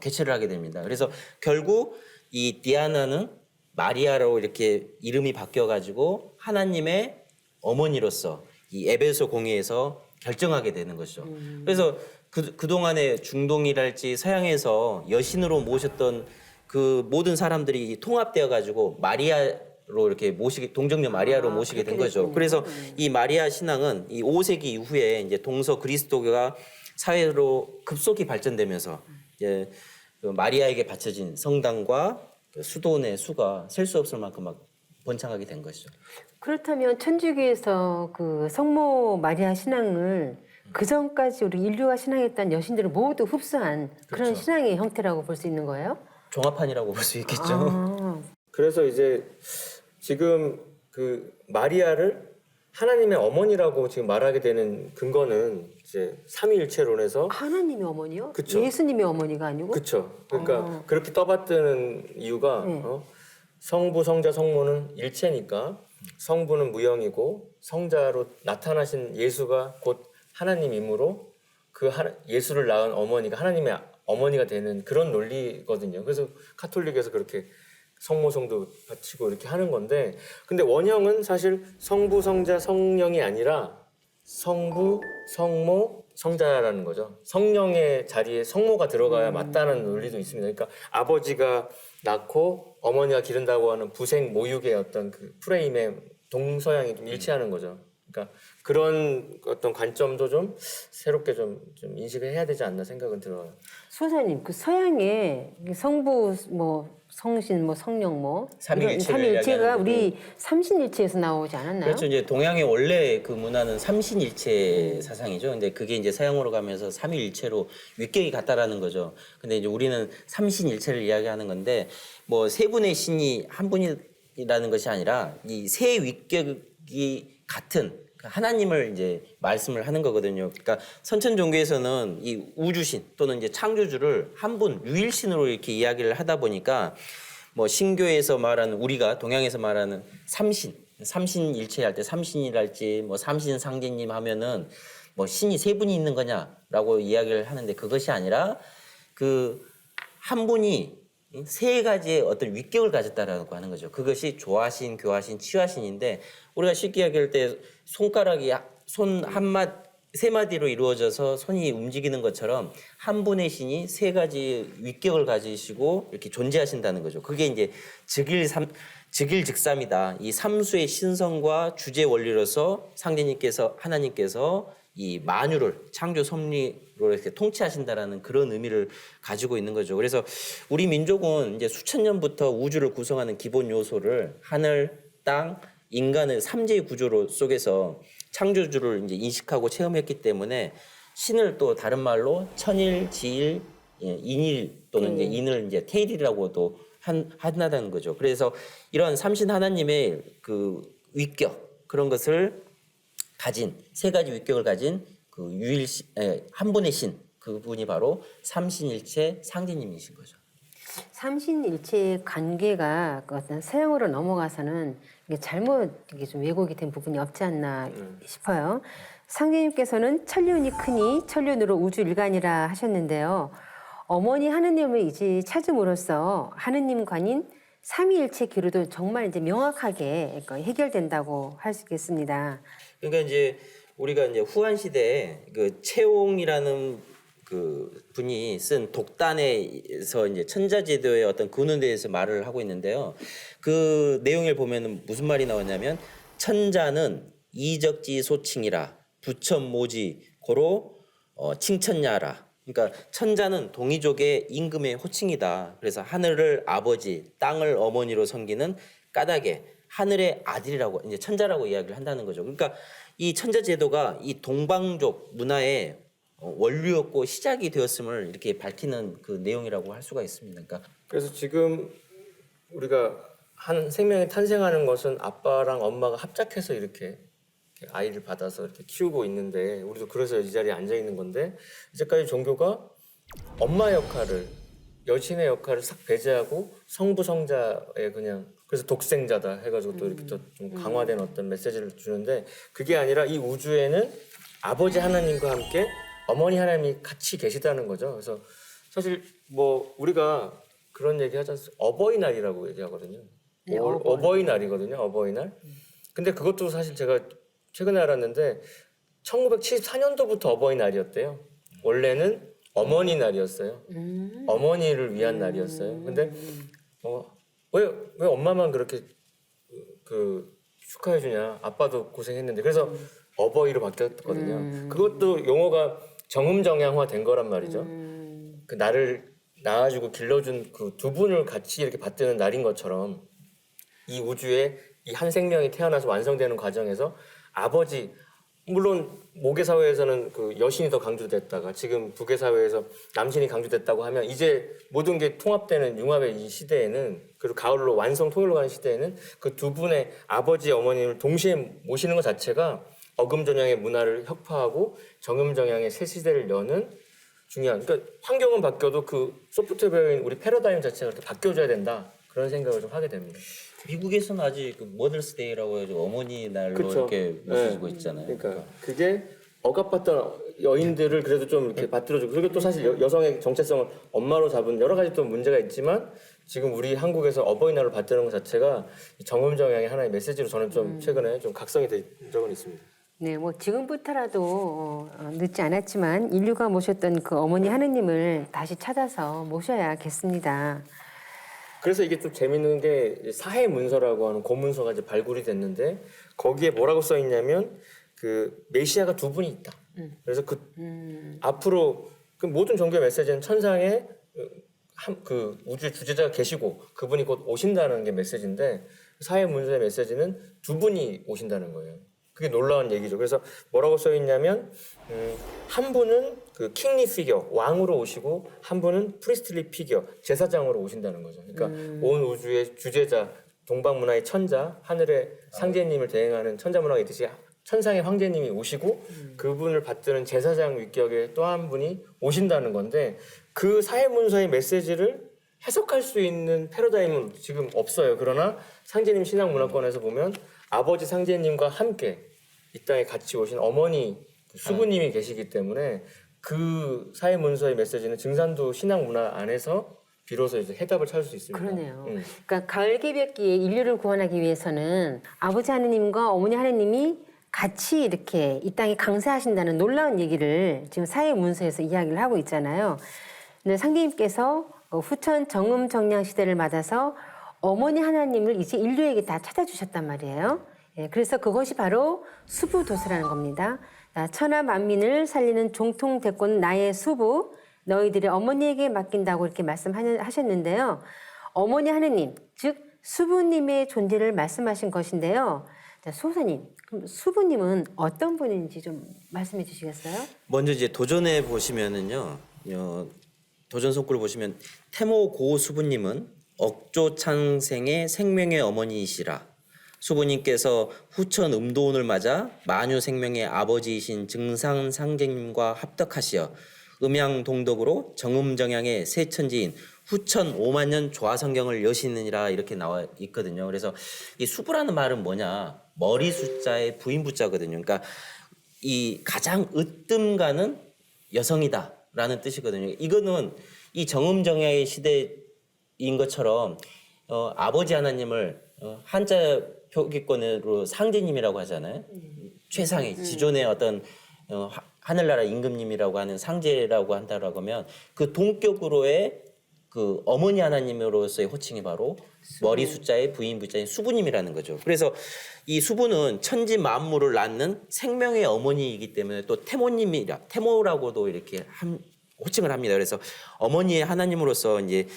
개최를 하게 됩니다. 그래서 결국 이 디아나는 마리아로 이렇게 이름이 바뀌어가지고 하나님의 어머니로서 이 에베소 공회에서 결정하게 되는 것이죠. 그래서 그동안에 중동이랄지 서양에서 여신으로 모셨던 그 모든 사람들이 통합되어 가지고 마리아로 이렇게 동정녀 마리아로 모시게 된 거죠. 그래서 이 마리아 신앙은 이 5세기 이후에 이제 동서 그리스도교가 사회로 급속히 발전되면서 이제 그 마리아에게 바쳐진 성당과 그 수도원의 수가 셀 수 없을 만큼 막 번창하게 된 것이죠. 그렇다면 천주교에서 그 성모 마리아 신앙을 그 전까지 우리 인류가 신앙했던 여신들을 모두 흡수한 그런 그렇죠. 신앙의 형태라고 볼 수 있는 거예요? 종합판이라고 볼 수 있겠죠. 아, 그래서 이제 지금 그 마리아를 하나님의 어머니라고 지금 말하게 되는 근거는 이제 삼위일체론에서 하나님의 어머니요? 그쵸. 예수님의 어머니가 아니고? 그렇죠. 그러니까 그렇게 떠받드는 이유가 네. 성부, 성자, 성모는 일체니까 성부는 무형이고 성자로 나타나신 예수가 곧 하나님이므로 그 예수를 낳은 어머니가 하나님의 어머니가 되는 그런 논리거든요. 그래서 카톨릭에서 그렇게 성모성도 바치고 이렇게 하는 건데, 근데 원형은 사실 성부, 성자, 성령이 아니라 성부, 성모, 성자라는 거죠. 성령의 자리에 성모가 들어가야 맞다는 논리도 있습니다. 그러니까 아버지가 낳고 어머니가 기른다고 하는 부생 모육의 어떤 그 프레임에 동서양이 좀 일치하는 거죠. 그러니까 그런 어떤 관점도 좀 새롭게 좀 인식을 해야 되지 않나 생각은 들어요. 수호사님, 그 서양에 성부, 뭐 성신, 뭐 성령, 뭐 삼위일체를 이런 삼위일체가 이야기하는 우리 삼신일체에서 나오지 않았나요? 그렇죠. 이제 동양의 원래 그 문화는 삼신일체 사상이죠. 근데 그게 이제 서양으로 가면서 삼위일체로 윗격이 같다라는 거죠. 근데 이제 우리는 삼신일체를 이야기하는 건데 뭐 세 분의 신이 한 분이라는 것이 아니라 이 세 윗격이 같은 하나님을 이제 말씀을 하는 거거든요. 그러니까 선천 종교에서는 이 우주신 또는 이제 창조주를 한 분 유일신으로 이렇게 이야기를 하다 보니까 뭐 신교에서 말하는 우리가 동양에서 말하는 삼신일체 할 때 삼신이랄지 뭐 삼신상제님 하면은 뭐 신이 세 분이 있는 거냐라고 이야기를 하는데 그것이 아니라 그 한 분이 세 가지의 어떤 윗격을 가졌다라고 하는 거죠. 그것이 조화신, 교화신, 치화신인데 우리가 쉽게 이야기할 때 손가락이 손 세 마디로 이루어져서 손이 움직이는 것처럼 한 분의 신이 세 가지 윗격을 가지시고 이렇게 존재하신다는 거죠. 그게 이제 즉일즉삼이다. 이 삼수의 신성과 주제 원리로서 상대님께서 하나님께서 이 만유를 창조 섭리로 이렇게 통치하신다라는 그런 의미를 가지고 있는 거죠. 그래서 우리 민족은 이제 수천 년부터 우주를 구성하는 기본 요소를 하늘, 땅, 인간의 삼재의 구조로 속에서 창조주를 이제 인식하고 체험했기 때문에 신을 또 다른 말로 천일, 지일, 인일 또는 이제 인을 이제 태일이라고도 한다는 거죠. 그래서 이런 삼신 하나님의 그 윗격 그런 것을 가진 세 가지 윗격을 가진 그 한 분의 신 그분이 바로 삼신일체 상제님이신 거죠. 삼신일체의 관계가 그 어떤 서양으로 넘어가서는 이게 잘못 이게 좀 왜곡이 된 부분이 없지 않나 싶어요. 상제님께서는 천륜이 크니 천륜으로 우주 일관이라 하셨는데요. 어머니 하느님을 이제 찾음으로써 하느님관인 삼위일체 기로도 정말 이제 명확하게 해결된다고 할 수 있겠습니다. 그러니까 이제 우리가 이제 후한 시대에 그 채옹이라는 그 분이 쓴 독단에서 이제 천자제도의 어떤 근원에 대해서 말을 하고 있는데요. 그 내용을 보면은 무슨 말이 나오냐면 천자는 이적지 소칭이라 부천모지 고로 칭천야라. 그러니까 천자는 동이족의 임금의 호칭이다. 그래서 하늘을 아버지, 땅을 어머니로 섬기는 까닭에 하늘의 아들이라고 이제 천자라고 이야기를 한다는 거죠. 그러니까 이 천자 제도가 이 동방족 문화의 원류였고 시작이 되었음을 이렇게 밝히는 그 내용이라고 할 수가 있습니다. 그러니까 그래서 지금 우리가 한 생명이 탄생하는 것은 아빠랑 엄마가 합작해서 이렇게 아이를 받아서 이렇게 키우고 있는데 우리도 그래서 이 자리에 앉아 있는 건데 이제까지 종교가 엄마 역할을 여신의 역할을 싹 배제하고 성부 성자의 그냥 그래서 독생자다 해가지고 또 이렇게 또 좀 강화된 어떤 메시지를 주는데 그게 아니라 이 우주에는 아버지 하나님과 함께 어머니 하나님이 같이 계시다는 거죠. 그래서 사실 뭐 우리가 그런 얘기 하지 않습니까? 어버이날이라고 얘기하거든요. 네, 어버이날이거든요. 어버이날. 근데 그것도 사실 제가 최근에 알았는데 1974년도부터 어버이날이었대요. 원래는 어머니 날이었어요. 어머니를 위한 날이었어요. 근데 왜 엄마만 그렇게 축하해 주냐? 아빠도 고생했는데. 그래서 어버이로 바뀌었거든요. 그것도 용어가 정음정양화 된 거란 말이죠. 그 나를 낳아주고 길러준 그 두 분을 같이 이렇게 받드는 날인 것처럼 이 우주에 이 한 생명이 태어나서 완성되는 과정에서 아버지, 물론 모계 사회에서는 그 여신이 더 강조됐다가 지금 부계 사회에서 남신이 강조됐다고 하면 이제 모든 게 통합되는 융합의 이 시대에는, 그리고 가을로 완성 통일로 가는 시대에는 그 두 분의 아버지 어머님을 동시에 모시는 것 자체가 어금정양의 문화를 혁파하고 정음정양의 새 시대를 여는 중요한, 그러니까 환경은 바뀌어도 그 소프트웨어인 우리 패러다임 자체가 이렇게 바뀌어줘야 된다, 그런 생각을 좀 하게 됩니다. 미국에서는 아직 그 머더스데이라고 해서 어머니 날로 그쵸. 이렇게 모시고 있잖아요. 그러니까 그게 억압받던 여인들을 그래도 좀 이렇게 받들어주고, 그리고 또 사실 여성의 정체성을 엄마로 잡은 여러 가지 또 문제가 있지만 지금 우리 한국에서 어버이날을 받드는 것 자체가 정음정양의 하나의 메시지로 저는 좀 최근에 좀 각성이 된 적은 있습니다. 네, 뭐 지금부터라도 늦지 않았지만 인류가 모셨던 그 어머니 하느님을 다시 찾아서 모셔야겠습니다. 그래서 이게 좀 재밌는 게 사해문서라고 하는 고문서가 이제 발굴이 됐는데 거기에 뭐라고 써 있냐면 그 메시아가 두 분이 있다. 그래서 앞으로 그 모든 종교의 메시지는 천상에 그 우주의 주제자가 계시고 그분이 곧 오신다는 게 메시지인데, 사해문서의 메시지는 두 분이 오신다는 거예요. 그게 놀라운 얘기죠. 그래서 뭐라고 써 있냐면 한 분은 그 킹리 피겨, 왕으로 오시고 한 분은 프리스트리 피겨, 제사장으로 오신다는 거죠. 그러니까 온 우주의 주제자, 동방문화의 천자, 하늘의 상제님을 대행하는 천자문화가 있듯이 천상의 황제님이 오시고 그분을 받드는 제사장 위격의 또 한 분이 오신다는 건데, 그 사해문서의 메시지를 해석할 수 있는 패러다임은 지금 없어요. 그러나 상제님 신앙문화권에서 보면 아버지 상제님과 함께 이 땅에 같이 오신 어머니 수부님이 계시기 때문에 그 사해문서의 메시지는 증산도 신앙문화 안에서 비로소 이제 해답을 찾을 수 있습니다. 그러네요. 그러니까 가을 개벽기에 인류를 구원하기 위해서는 아버지 하느님과 어머니 하느님이 같이 이렇게 이 땅에 강세하신다는 놀라운 얘기를 지금 사해문서에서 이야기를 하고 있잖아요. 근데 상제님께서 후천 정음정양 시대를 맞아서 어머니 하나님을 이제 인류에게 다 찾아주셨단 말이에요. 예, 그래서 그것이 바로 수부도서라는 겁니다. 천하 만민을 살리는 종통대권 나의 수부, 너희들의 어머니에게 맡긴다고 이렇게 말씀하셨는데요. 어머니 하느님, 즉 수부님의 존재를 말씀하신 것인데요. 자, 소사님, 그럼 수부님은 어떤 분인지 좀 말씀해 주시겠어요? 먼저 이제 도전에 보시면은요, 도전 손글을 보시면 태모 고 수부님은 억조창생의 생명의 어머니이시라. 수부님께서 후천 음도운을 맞아 만유 생명의 아버지이신 증상상제님과 합덕하시어 음양동덕으로 정음정양의 세천지인 후천 5만년 조화성경을 여시느니라, 이렇게 나와 있거든요. 그래서 이 수부라는 말은 뭐냐, 머리 숫자의 부인 부자거든요. 그러니까 이 가장 으뜸가는 여성이다라는 뜻이거든요. 이거는 이 정음정양의 시대인 것처럼 아버지 하나님을 한자 표기권으로 상제님이라고 하잖아요. 최상의 지존의 어떤 하늘나라 임금님이라고 하는 상제라고 한다라고 하면 그 동격으로의 그 어머니 하나님으로서의 호칭이 바로 머리 숫자의 부인 부자인 수부님이라는 거죠. 그래서 이 수부는 천지 만물을 낳는 생명의 어머니이기 때문에 또 태모라고도 이렇게 호칭을 합니다. 그래서 어머니의 하나님으로서 이제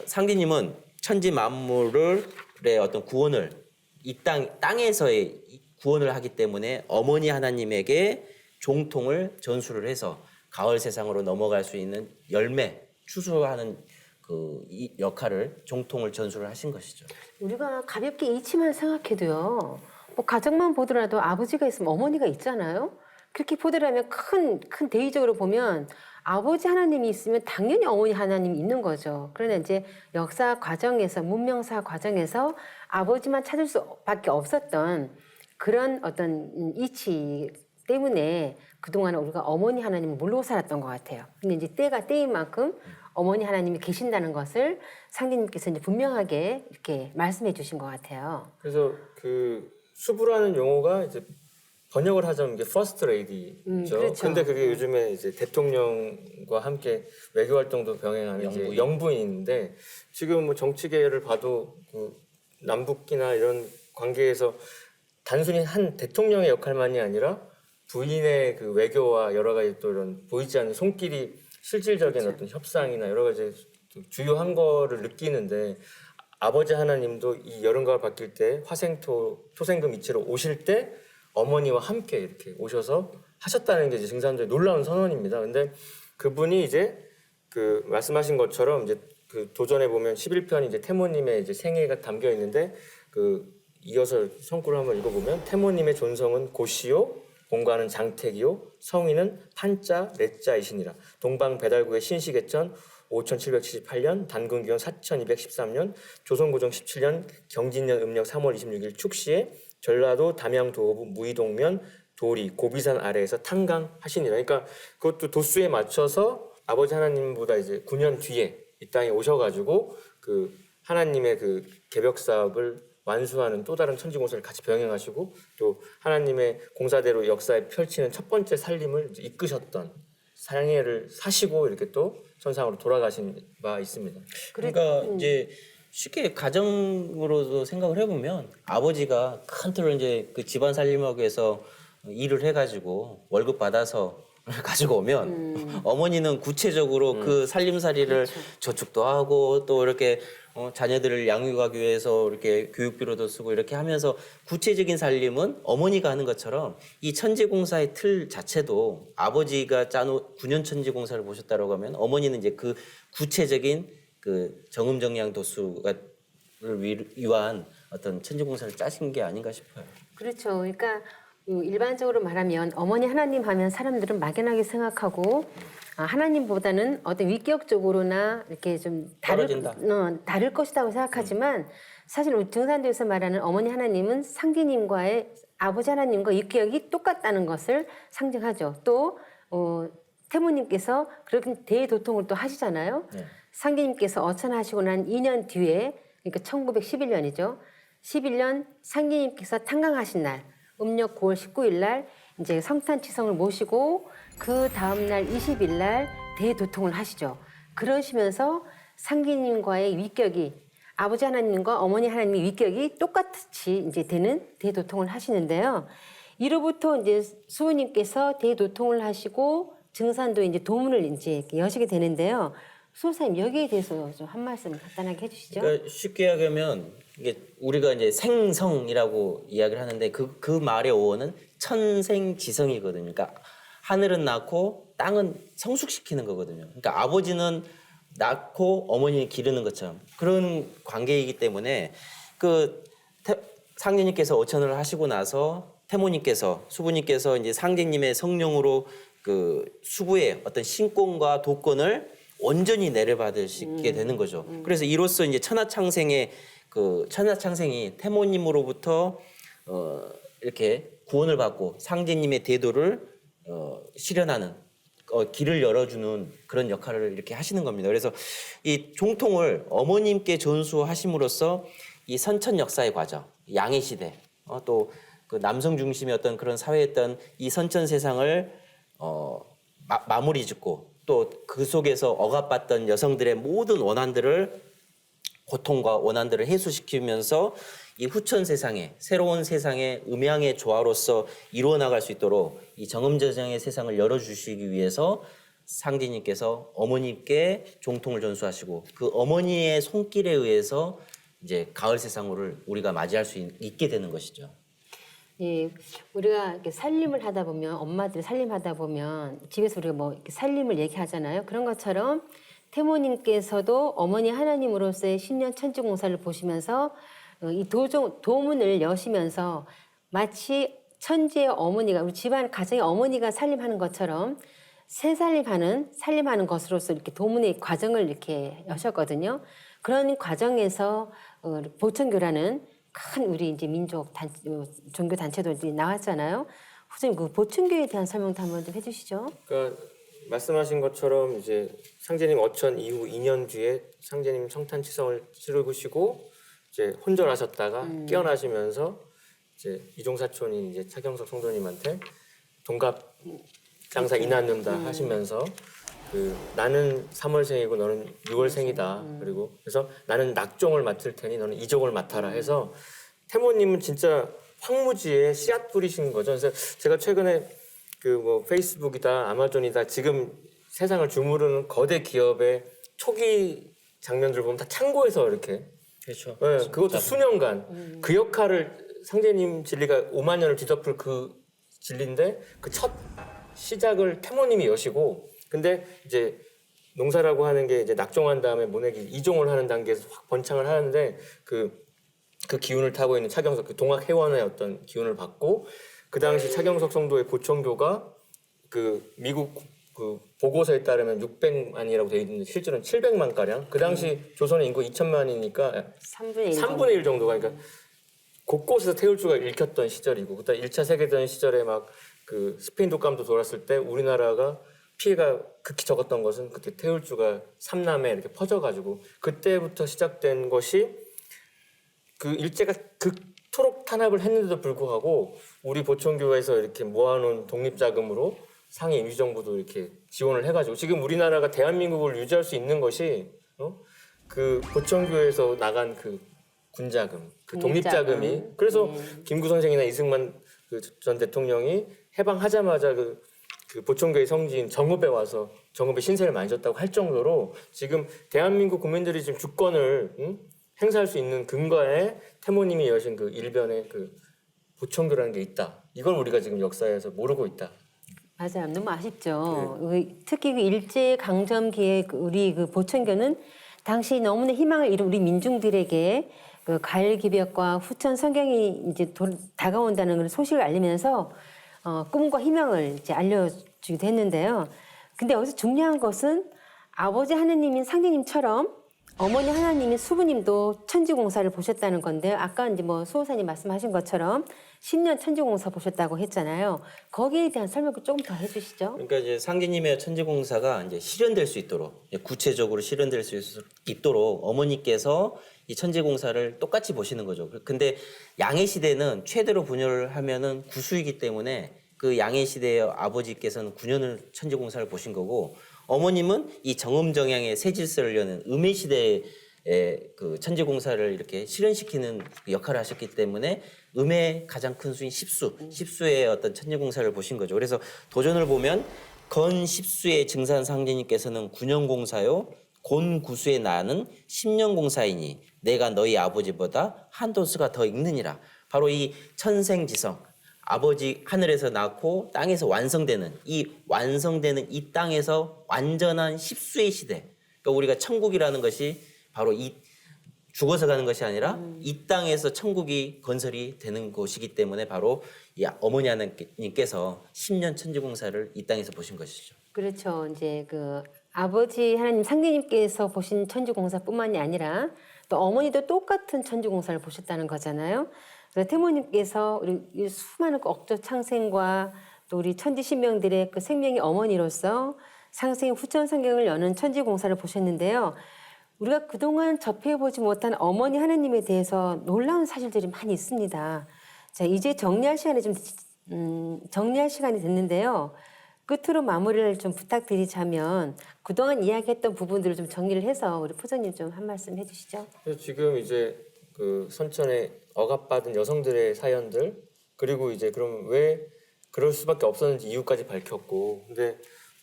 상제님은 천지 만물의 어떤 구원을 이 땅에서의 구원을 하기 때문에 어머니 하나님에게 종통을 전수를 해서 가을 세상으로 넘어갈 수 있는 열매 추수하는 이 역할을 종통을 전수를 하신 것이죠. 우리가 가볍게 이치만 생각해도요. 뭐 가정만 보더라도 아버지가 있으면 어머니가 있잖아요. 그렇게 보더라면 큰 대의적으로 보면 아버지 하나님이 있으면 당연히 어머니 하나님이 있는 거죠. 그러나 이제 역사 과정에서, 문명사 과정에서 아버지만 찾을 수밖에 없었던 그런 어떤 이치 때문에 그동안 우리가 어머니 하나님을 모르고 살았던 것 같아요. 근데 이제 때가 때인 만큼 어머니 하나님이 계신다는 것을 상제님께서 이제 분명하게 이렇게 말씀해 주신 것 같아요. 그래서 그 수부라는 용어가 이제 번역을 하자면 이게 퍼스트 레이디죠. 그렇죠. 근데 그게 요즘에 이제 대통령과 함께 외교 활동도 병행하는 이제 영부인인데 지금 뭐 정치계를 봐도 그 남북이나 이런 관계에서 단순히 한 대통령의 역할만이 아니라 부인의 그 외교와 여러 가지 또 이런 보이지 않는 손길이 실질적인 그렇죠. 어떤 협상이나 여러 가지 주요한 거를 느끼는데 아버지 하나님도 이 여름가을 바뀔 때 토생금 이치로 오실 때 어머니와 함께 이렇게 오셔서 하셨다는 게 이제 증산도의 놀라운 선언입니다. 근데 그분이 이제 그 말씀하신 것처럼 이제 그 도전에 보면 11편 이제 태모님의 이제 생애가 담겨 있는데 그 이어서 성구를 한번 읽어보면 태모님의 존성은 고시요 본관은 장택이요 성인은 판자 레자이시니라 동방 배달국의 신시개천 5778년 단군기원 4213년 조선고정 17년 경진년 음력 3월 26일 축시에 전라도 담양도호부 무의동면 도리 고비산 아래에서 탄강하시니라. 그러니까 그것도 도수에 맞춰서 아버지 하나님보다 이제 9년 뒤에 이 땅에 오셔가지고 그 하나님의 그 개벽 사업을 완수하는 또 다른 천지공사를 같이 병행하시고 또 하나님의 공사대로 역사에 펼치는 첫 번째 살림을 이끄셨던 상해를 사시고 이렇게 또 천상으로 돌아가신 바 있습니다. 그러니까 이제 쉽게 가정으로도 생각을 해보면 아버지가 큰 틀로 이제 그 집안 살림하기 위해서 일을 해가지고 월급 받아서 가지고 오면 어머니는 구체적으로 그 살림살이를 저축도 하고 또 이렇게 자녀들을 양육하기 위해서 이렇게 교육비로도 쓰고 이렇게 하면서 구체적인 살림은 어머니가 하는 것처럼 이 천지공사의 틀 자체도 아버지가 짜놓은 9년 천지공사를 보셨다고 하면 어머니는 이제 그 구체적인 그 정음정량 도수를 위한 어떤 천지공사를 짜신 게 아닌가 싶어요. 그렇죠. 그러니까 일반적으로 말하면 어머니 하나님 하면 사람들은 막연하게 생각하고 하나님보다는 어떤 위격적으로나 이렇게 좀 다를 것이라고 생각하지만 사실 우리 증산도에서 말하는 어머니 하나님은 상제님과의 아버지 하나님과 위격이 똑같다는 것을 상징하죠. 또 태모님께서 그렇게 대도통을 또 하시잖아요. 네. 상제님께서 어천하시고 난 2년 뒤에 그러니까 1911년이죠. 11년 상제님께서 탄강하신 날 음력 9월 19일 날 이제 성탄치성을 모시고 그 다음 날 20일 날 대도통을 하시죠. 그러시면서 상제님과의 위격이 아버지 하나님과 어머니 하나님의 위격이 똑같이 이제 되는 대도통을 하시는데요. 이로부터 이제 수호님께서 대도통을 하시고 증산도에 이제 도문을 이제 여시게 되는데요. 수호사님 여기에 대해서 좀 한 말씀 간단하게 해주시죠. 그러니까 쉽게 이야기하면 이게 우리가 이제 생성이라고 이야기를 하는데 그 말의 어원은 천생지성이거든요. 그러니까 하늘은 낳고 땅은 성숙시키는 거거든요. 그러니까 아버지는 낳고 어머니는 기르는 것처럼 그런 관계이기 때문에 그 상제님께서 어천을 하시고 나서 태모님께서 수부님께서 이제 상제님의 성령으로 그 수부의 어떤 신권과 도권을 온전히 내려받으시게 되는 거죠. 그래서 이로써 이제 천하창생의 그 천하창생이 태모님으로부터 이렇게 구원을 받고 상제님의 대도를 실현하는 길을 열어주는 그런 역할을 이렇게 하시는 겁니다. 그래서 이 종통을 어머님께 전수하심으로써 이 선천 역사의 과정, 양의 시대, 또 그 남성 중심의 어떤 그런 사회였던 이 선천 세상을 마무리 짓고 또 그 속에서 억압받던 여성들의 모든 원한들을 고통과 원한들을 해소시키면서 이 후천 세상에 새로운 세상의 음양의 조화로서 이루어 나갈 수 있도록 이 정음저정의 세상을 열어주시기 위해서 상제님께서 어머니께 종통을 전수하시고 그 어머니의 손길에 의해서 이제 가을 세상을 우리가 맞이할 수 있게 되는 것이죠. 예, 우리가 이렇게 살림을 하다 보면 엄마들이 살림하다 보면 집에서 우리가 뭐 이렇게 살림을 얘기하잖아요. 그런 것처럼 태모님께서도 어머니 하나님으로서의 신년 천지공사를 보시면서 이 도문을 여시면서 마치 천지의 어머니가 우리 집안 가정의 어머니가 살림하는 것처럼 새 살림하는 것으로서 이렇게 도문의 과정을 이렇게 여셨거든요. 그런 과정에서 보천교라는 큰 우리 이제 민족 종교 단체도 이제 나왔잖아요. 후생님 그 보충교에 대한 설명도 한번 좀 해주시죠. 그러니까 말씀하신 것처럼 이제 상제님 어천 이후 2년 뒤에 상제님 성탄 치성을 치르시고 이제 혼절하셨다가 깨어나시면서 이제 이종 사촌이 이제 차경석 성도님한테 동갑 장사 이낳는다 하시면서 그 나는 3월생이고 너는 6월생이다. 그리고 그래서 나는 낙종을 맡을 테니 너는 이종을 맡아라 해서 태모님은 진짜 황무지에 씨앗 뿌리신 거죠. 그래서 제가 최근에 그 뭐 페이스북이다 아마존이다 지금 세상을 주무르는 거대 기업의 초기 장면들 보면 다 창고에서 이렇게 그렇죠. 네, 그것도 수년간 그 역할을 상제님 진리가 5만 년을 뒤덮을 그 진리인데 그 첫 시작을 태모님이 여시고 근데 이제 농사라고 하는 게 이제 낙종한 다음에 모내기 이종을 하는 단계에서 확 번창을 하는데 그 기운을 타고 있는 차경석 그 동학 회원의 어떤 기운을 받고 그 당시 차경석 성도의 보청교가 그 미국 그 보고서에 따르면 600만이라고 되어 있는데 실제로는 700만 가량. 그 당시 조선의 인구 2천만이니까 3분의 1 정도가 그러니까 곳곳에서 태울주가 읽혔던 시절이고 그다음 1차 세계대전 시절에 막 그 스페인 독감도 돌았을 때 우리나라가 피해가 극히 적었던 것은 그때 태울주가 삼남에 이렇게 퍼져가지고 그때부터 시작된 것이 그 일제가 극토록 탄압을 했는데도 불구하고 우리 보청교에서 이렇게 모아놓은 독립자금으로 상해 임시정부도 이렇게 지원을 해가지고 지금 우리나라가 대한민국을 유지할 수 있는 것이 그 보청교에서 나간 그 군자금, 그 독립자금이 그래서 김구 선생이나 이승만 그 전 대통령이 해방하자마자 그 보청교의 성지인 정읍에 와서 정읍의 신세를 많이 졌다고 할 정도로 지금 대한민국 국민들이 지금 주권을 행사할 수 있는 근거에 태모님이 여신 그 일변의 그 보청교라는 게 있다. 이걸 우리가 지금 역사에서 모르고 있다. 맞아요. 너무 아쉽죠. 특히 그 일제 강점기에 우리 그 보청교는 당시 너무나 희망을 잃은 우리 민중들에게 그 가일 기벽과 후천 성경이 이제 다가온다는 그런 소식을 알리면서 꿈과 희망을 이제 알려주기도 했는데요. 근데 여기서 중요한 것은 아버지 하느님인 상제님처럼 어머니 하나님인 수부님도 천지공사를 보셨다는 건데 아까 이제 뭐 수호사님 말씀하신 것처럼 10년 천지공사 보셨다고 했잖아요. 거기에 대한 설명을 조금 더 해주시죠. 그러니까 이제 상제님의 천지공사가 이제 실현될 수 있도록 구체적으로 실현될 수 있도록 어머니께서 이 천지공사를 똑같이 보시는 거죠. 근데 양해 시대는 최대로 분열을 하면은 구수이기 때문에 그 양해 시대의 아버지께서는 9년을 천지공사를 보신 거고 어머님은 이 정음정양의 새 질서를 여는 음해 시대의 그 천지공사를 이렇게 실현시키는 역할을 하셨기 때문에 음의 가장 큰 수인 십수의 어떤 천지공사를 보신 거죠. 그래서 도전을 보면 건 십수의 증산 상제님께서는 9년 공사요 곤 구수의 나는 10년 공사이니 내가 너희 아버지보다 한도수가 더 있느니라. 바로 이 천생지성 아버지 하늘에서 낳고 땅에서 완성되는 이 땅에서 완전한 십수의 시대. 그러니까 우리가 천국이라는 것이 바로 이 죽어서 가는 것이 아니라 이 땅에서 천국이 건설이 되는 곳이기 때문에 바로 이 어머니 하나님께서 10년 천지공사를 이 땅에서 보신 것이죠. 그렇죠. 이제 그 아버지 하나님 상제님께서 보신 천지공사뿐만이 아니라 또 어머니도 똑같은 천지공사를 보셨다는 거잖아요. 그래서 태모님께서 우리 수많은 그 억조 창생과 또 우리 천지신명들의 그 생명의 어머니로서 상생 후천 성경을 여는 천지공사를 보셨는데요. 우리가 그동안 접해보지 못한 어머니 하나님에 대해서 놀라운 사실들이 많이 있습니다. 자, 이제 정리할 시간이 정리할 시간이 됐는데요. 끝으로 마무리를 좀 부탁드리자면 그동안 이야기했던 부분들을 좀 정리를 해서 우리 포자님 좀 한 말씀 해주시죠. 지금 이제 그 선천에 억압받은 여성들의 사연들 그리고 이제 그럼 왜 그럴 수밖에 없었는지 이유까지 밝혔고 근데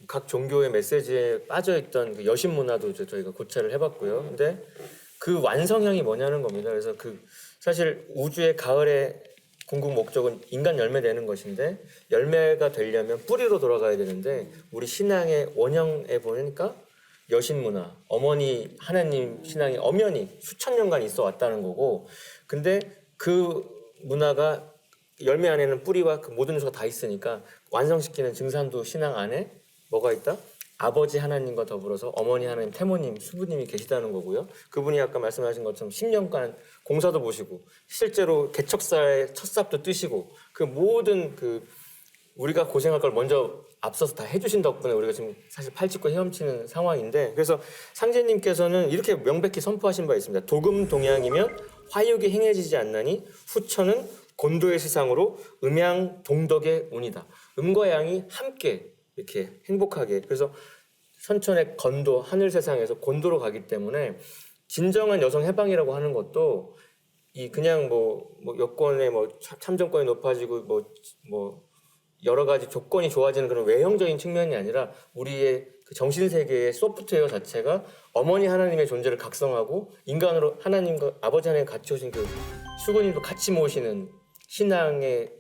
각 종교의 메시지에 빠져있던 그 여신 문화도 이제 저희가 고찰을 해봤고요. 근데 그 완성형이 뭐냐는 겁니다. 그래서 그 사실 우주의 가을의 궁극 목적은 인간 열매 내는 것인데 열매가 되려면 뿌리로 돌아가야 되는데 우리 신앙의 원형에 보니까 여신 문화, 어머니 하나님 신앙이 엄연히 수천 년간 있어 왔다는 거고 근데 그 문화가 열매 안에는 뿌리와 그 모든 요소가 다 있으니까 완성시키는 증산도 신앙 안에 뭐가 있다? 아버지 하나님과 더불어서 어머니 하나님, 태모님, 수부님이 계시다는 거고요. 그분이 아까 말씀하신 것처럼 10년간 공사도 보시고 실제로 개척사의 첫 삽도 뜨시고 그 모든 그 우리가 고생할 걸 먼저 앞서서 다 해주신 덕분에 우리가 지금 사실 팔 짚고 헤엄치는 상황인데, 그래서 상제님께서는 이렇게 명백히 선포하신 바 있습니다. 도금 동양이면 화육이 행해지지 않나니 후천은 곤도의 세상으로 음양 동덕의 운이다. 음과 양이 함께 이렇게 행복하게, 그래서 선천의 건도 하늘 세상에서 곤도로 가기 때문에 진정한 여성 해방이라고 하는 것도 이 그냥 뭐 여권의 참정권이 높아지고 뭐 여러 가지 조건이 좋아지는 그런 외형적인 측면이 아니라 우리의 그 정신 세계의 소프트웨어 자체가 어머니 하나님의 존재를 각성하고 인간으로 하나님과 아버지 하나님 같이 오신 그 수고님도 같이 모시는 신앙의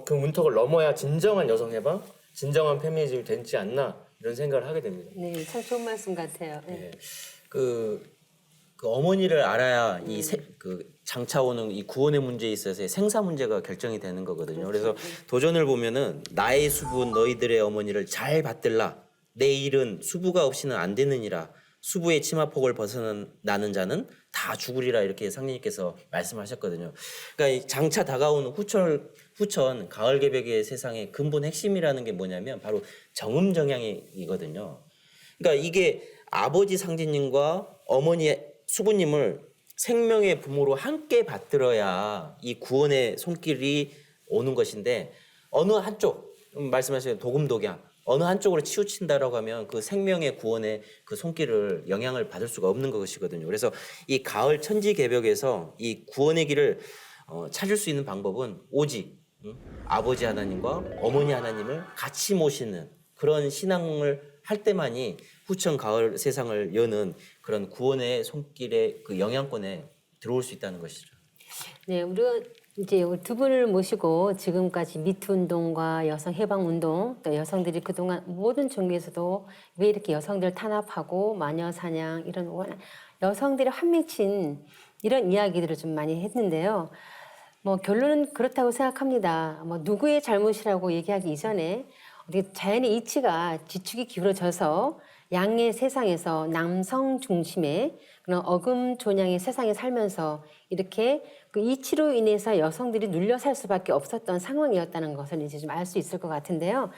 그 문턱을 넘어야 진정한 여성 해방, 진정한 페미니즘이 되지 않나 이런 생각을 하게 됩니다. 네, 참 좋은 말씀 같아요. 네. 네. 그 어머니를 알아야 그 장차 오는 이 구원의 문제에 있어서의 생사 문제가 결정이 되는 거거든요. 그래서 도전을 보면은 나의 수부 너희들의 어머니를 잘 받들라. 내 일은 수부가 없이는 안 되느니라. 수부의 치마폭을 벗어나는 자는 다 죽으리라 이렇게 상님께서 말씀하셨거든요. 그러니까 이 장차 다가오는 후천 가을 개벽의 세상의 근본 핵심이라는 게 뭐냐면 바로 정음정양이거든요. 그러니까 이게 아버지 상제님과 어머니 수부님을 생명의 부모로 함께 받들어야 이 구원의 손길이 오는 것인데 어느 한쪽 말씀하신 도금독양 어느 한쪽으로 치우친다라고 하면 그 생명의 구원의 그 손길을 영향을 받을 수가 없는 것이거든요. 그래서 이 가을 천지 개벽에서 이 구원의 길을 찾을 수 있는 방법은 오직 아버지 하나님과 어머니 하나님을 같이 모시는 그런 신앙을 할 때만이 후천 가을 세상을 여는 그런 구원의 손길의 그 영향권에 들어올 수 있다는 것이죠. 네, 우리가 이제 두 분을 모시고 지금까지 미투 운동과 여성 해방 운동, 또 여성들이 그동안 모든 종류에서도 왜 이렇게 여성들 탄압하고 마녀 사냥 이런 여성들이 환미친 이런 이야기들을 좀 많이 했는데요. 뭐 결론은 그렇다고 생각합니다. 뭐 누구의 잘못이라고 얘기하기 이전에 우리 자연의 이치가 지축이 기울어져서 양의 세상에서 남성 중심의 그런 어금존양의 세상에 살면서 이렇게 그 이치로 인해서 여성들이 눌려 살 수밖에 없었던 상황이었다는 것을 이제 좀 알 수 있을 것 같은데요.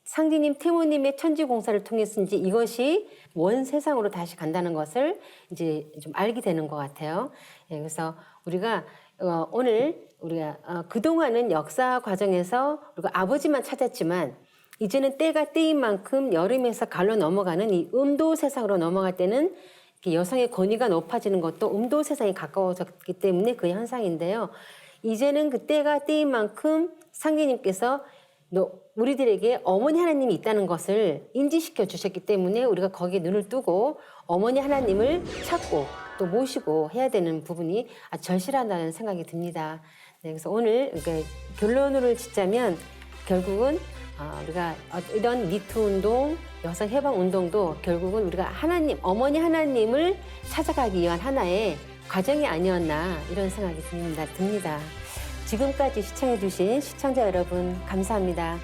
상제님, 태모님의 천지공사를 통해서 이제 이것이 원 세상으로 다시 간다는 것을 이제 좀 알게 되는 것 같아요. 예, 그래서 우리가 오늘 우리가 그동안은 역사 과정에서 우리가 아버지만 찾았지만 이제는 때가 때인 만큼 여름에서 가을로 넘어가는 이 음도 세상으로 넘어갈 때는 여성의 권위가 높아지는 것도 음도 세상에 가까워졌기 때문에 그 현상인데요. 이제는 그 때가 때인 만큼 상제님께서 우리들에게 어머니 하나님이 있다는 것을 인지시켜 주셨기 때문에 우리가 거기에 눈을 뜨고 어머니 하나님을 찾고 또 모시고 해야 되는 부분이 아주 절실하다는 생각이 듭니다. 네, 그래서 오늘 결론을 짓자면 결국은 우리가 이런 미투 운동, 여성 해방 운동도 결국은 우리가 하나님, 어머니 하나님을 찾아가기 위한 하나의 과정이 아니었나 이런 생각이 듭니다. 지금까지 시청해주신 시청자 여러분 감사합니다.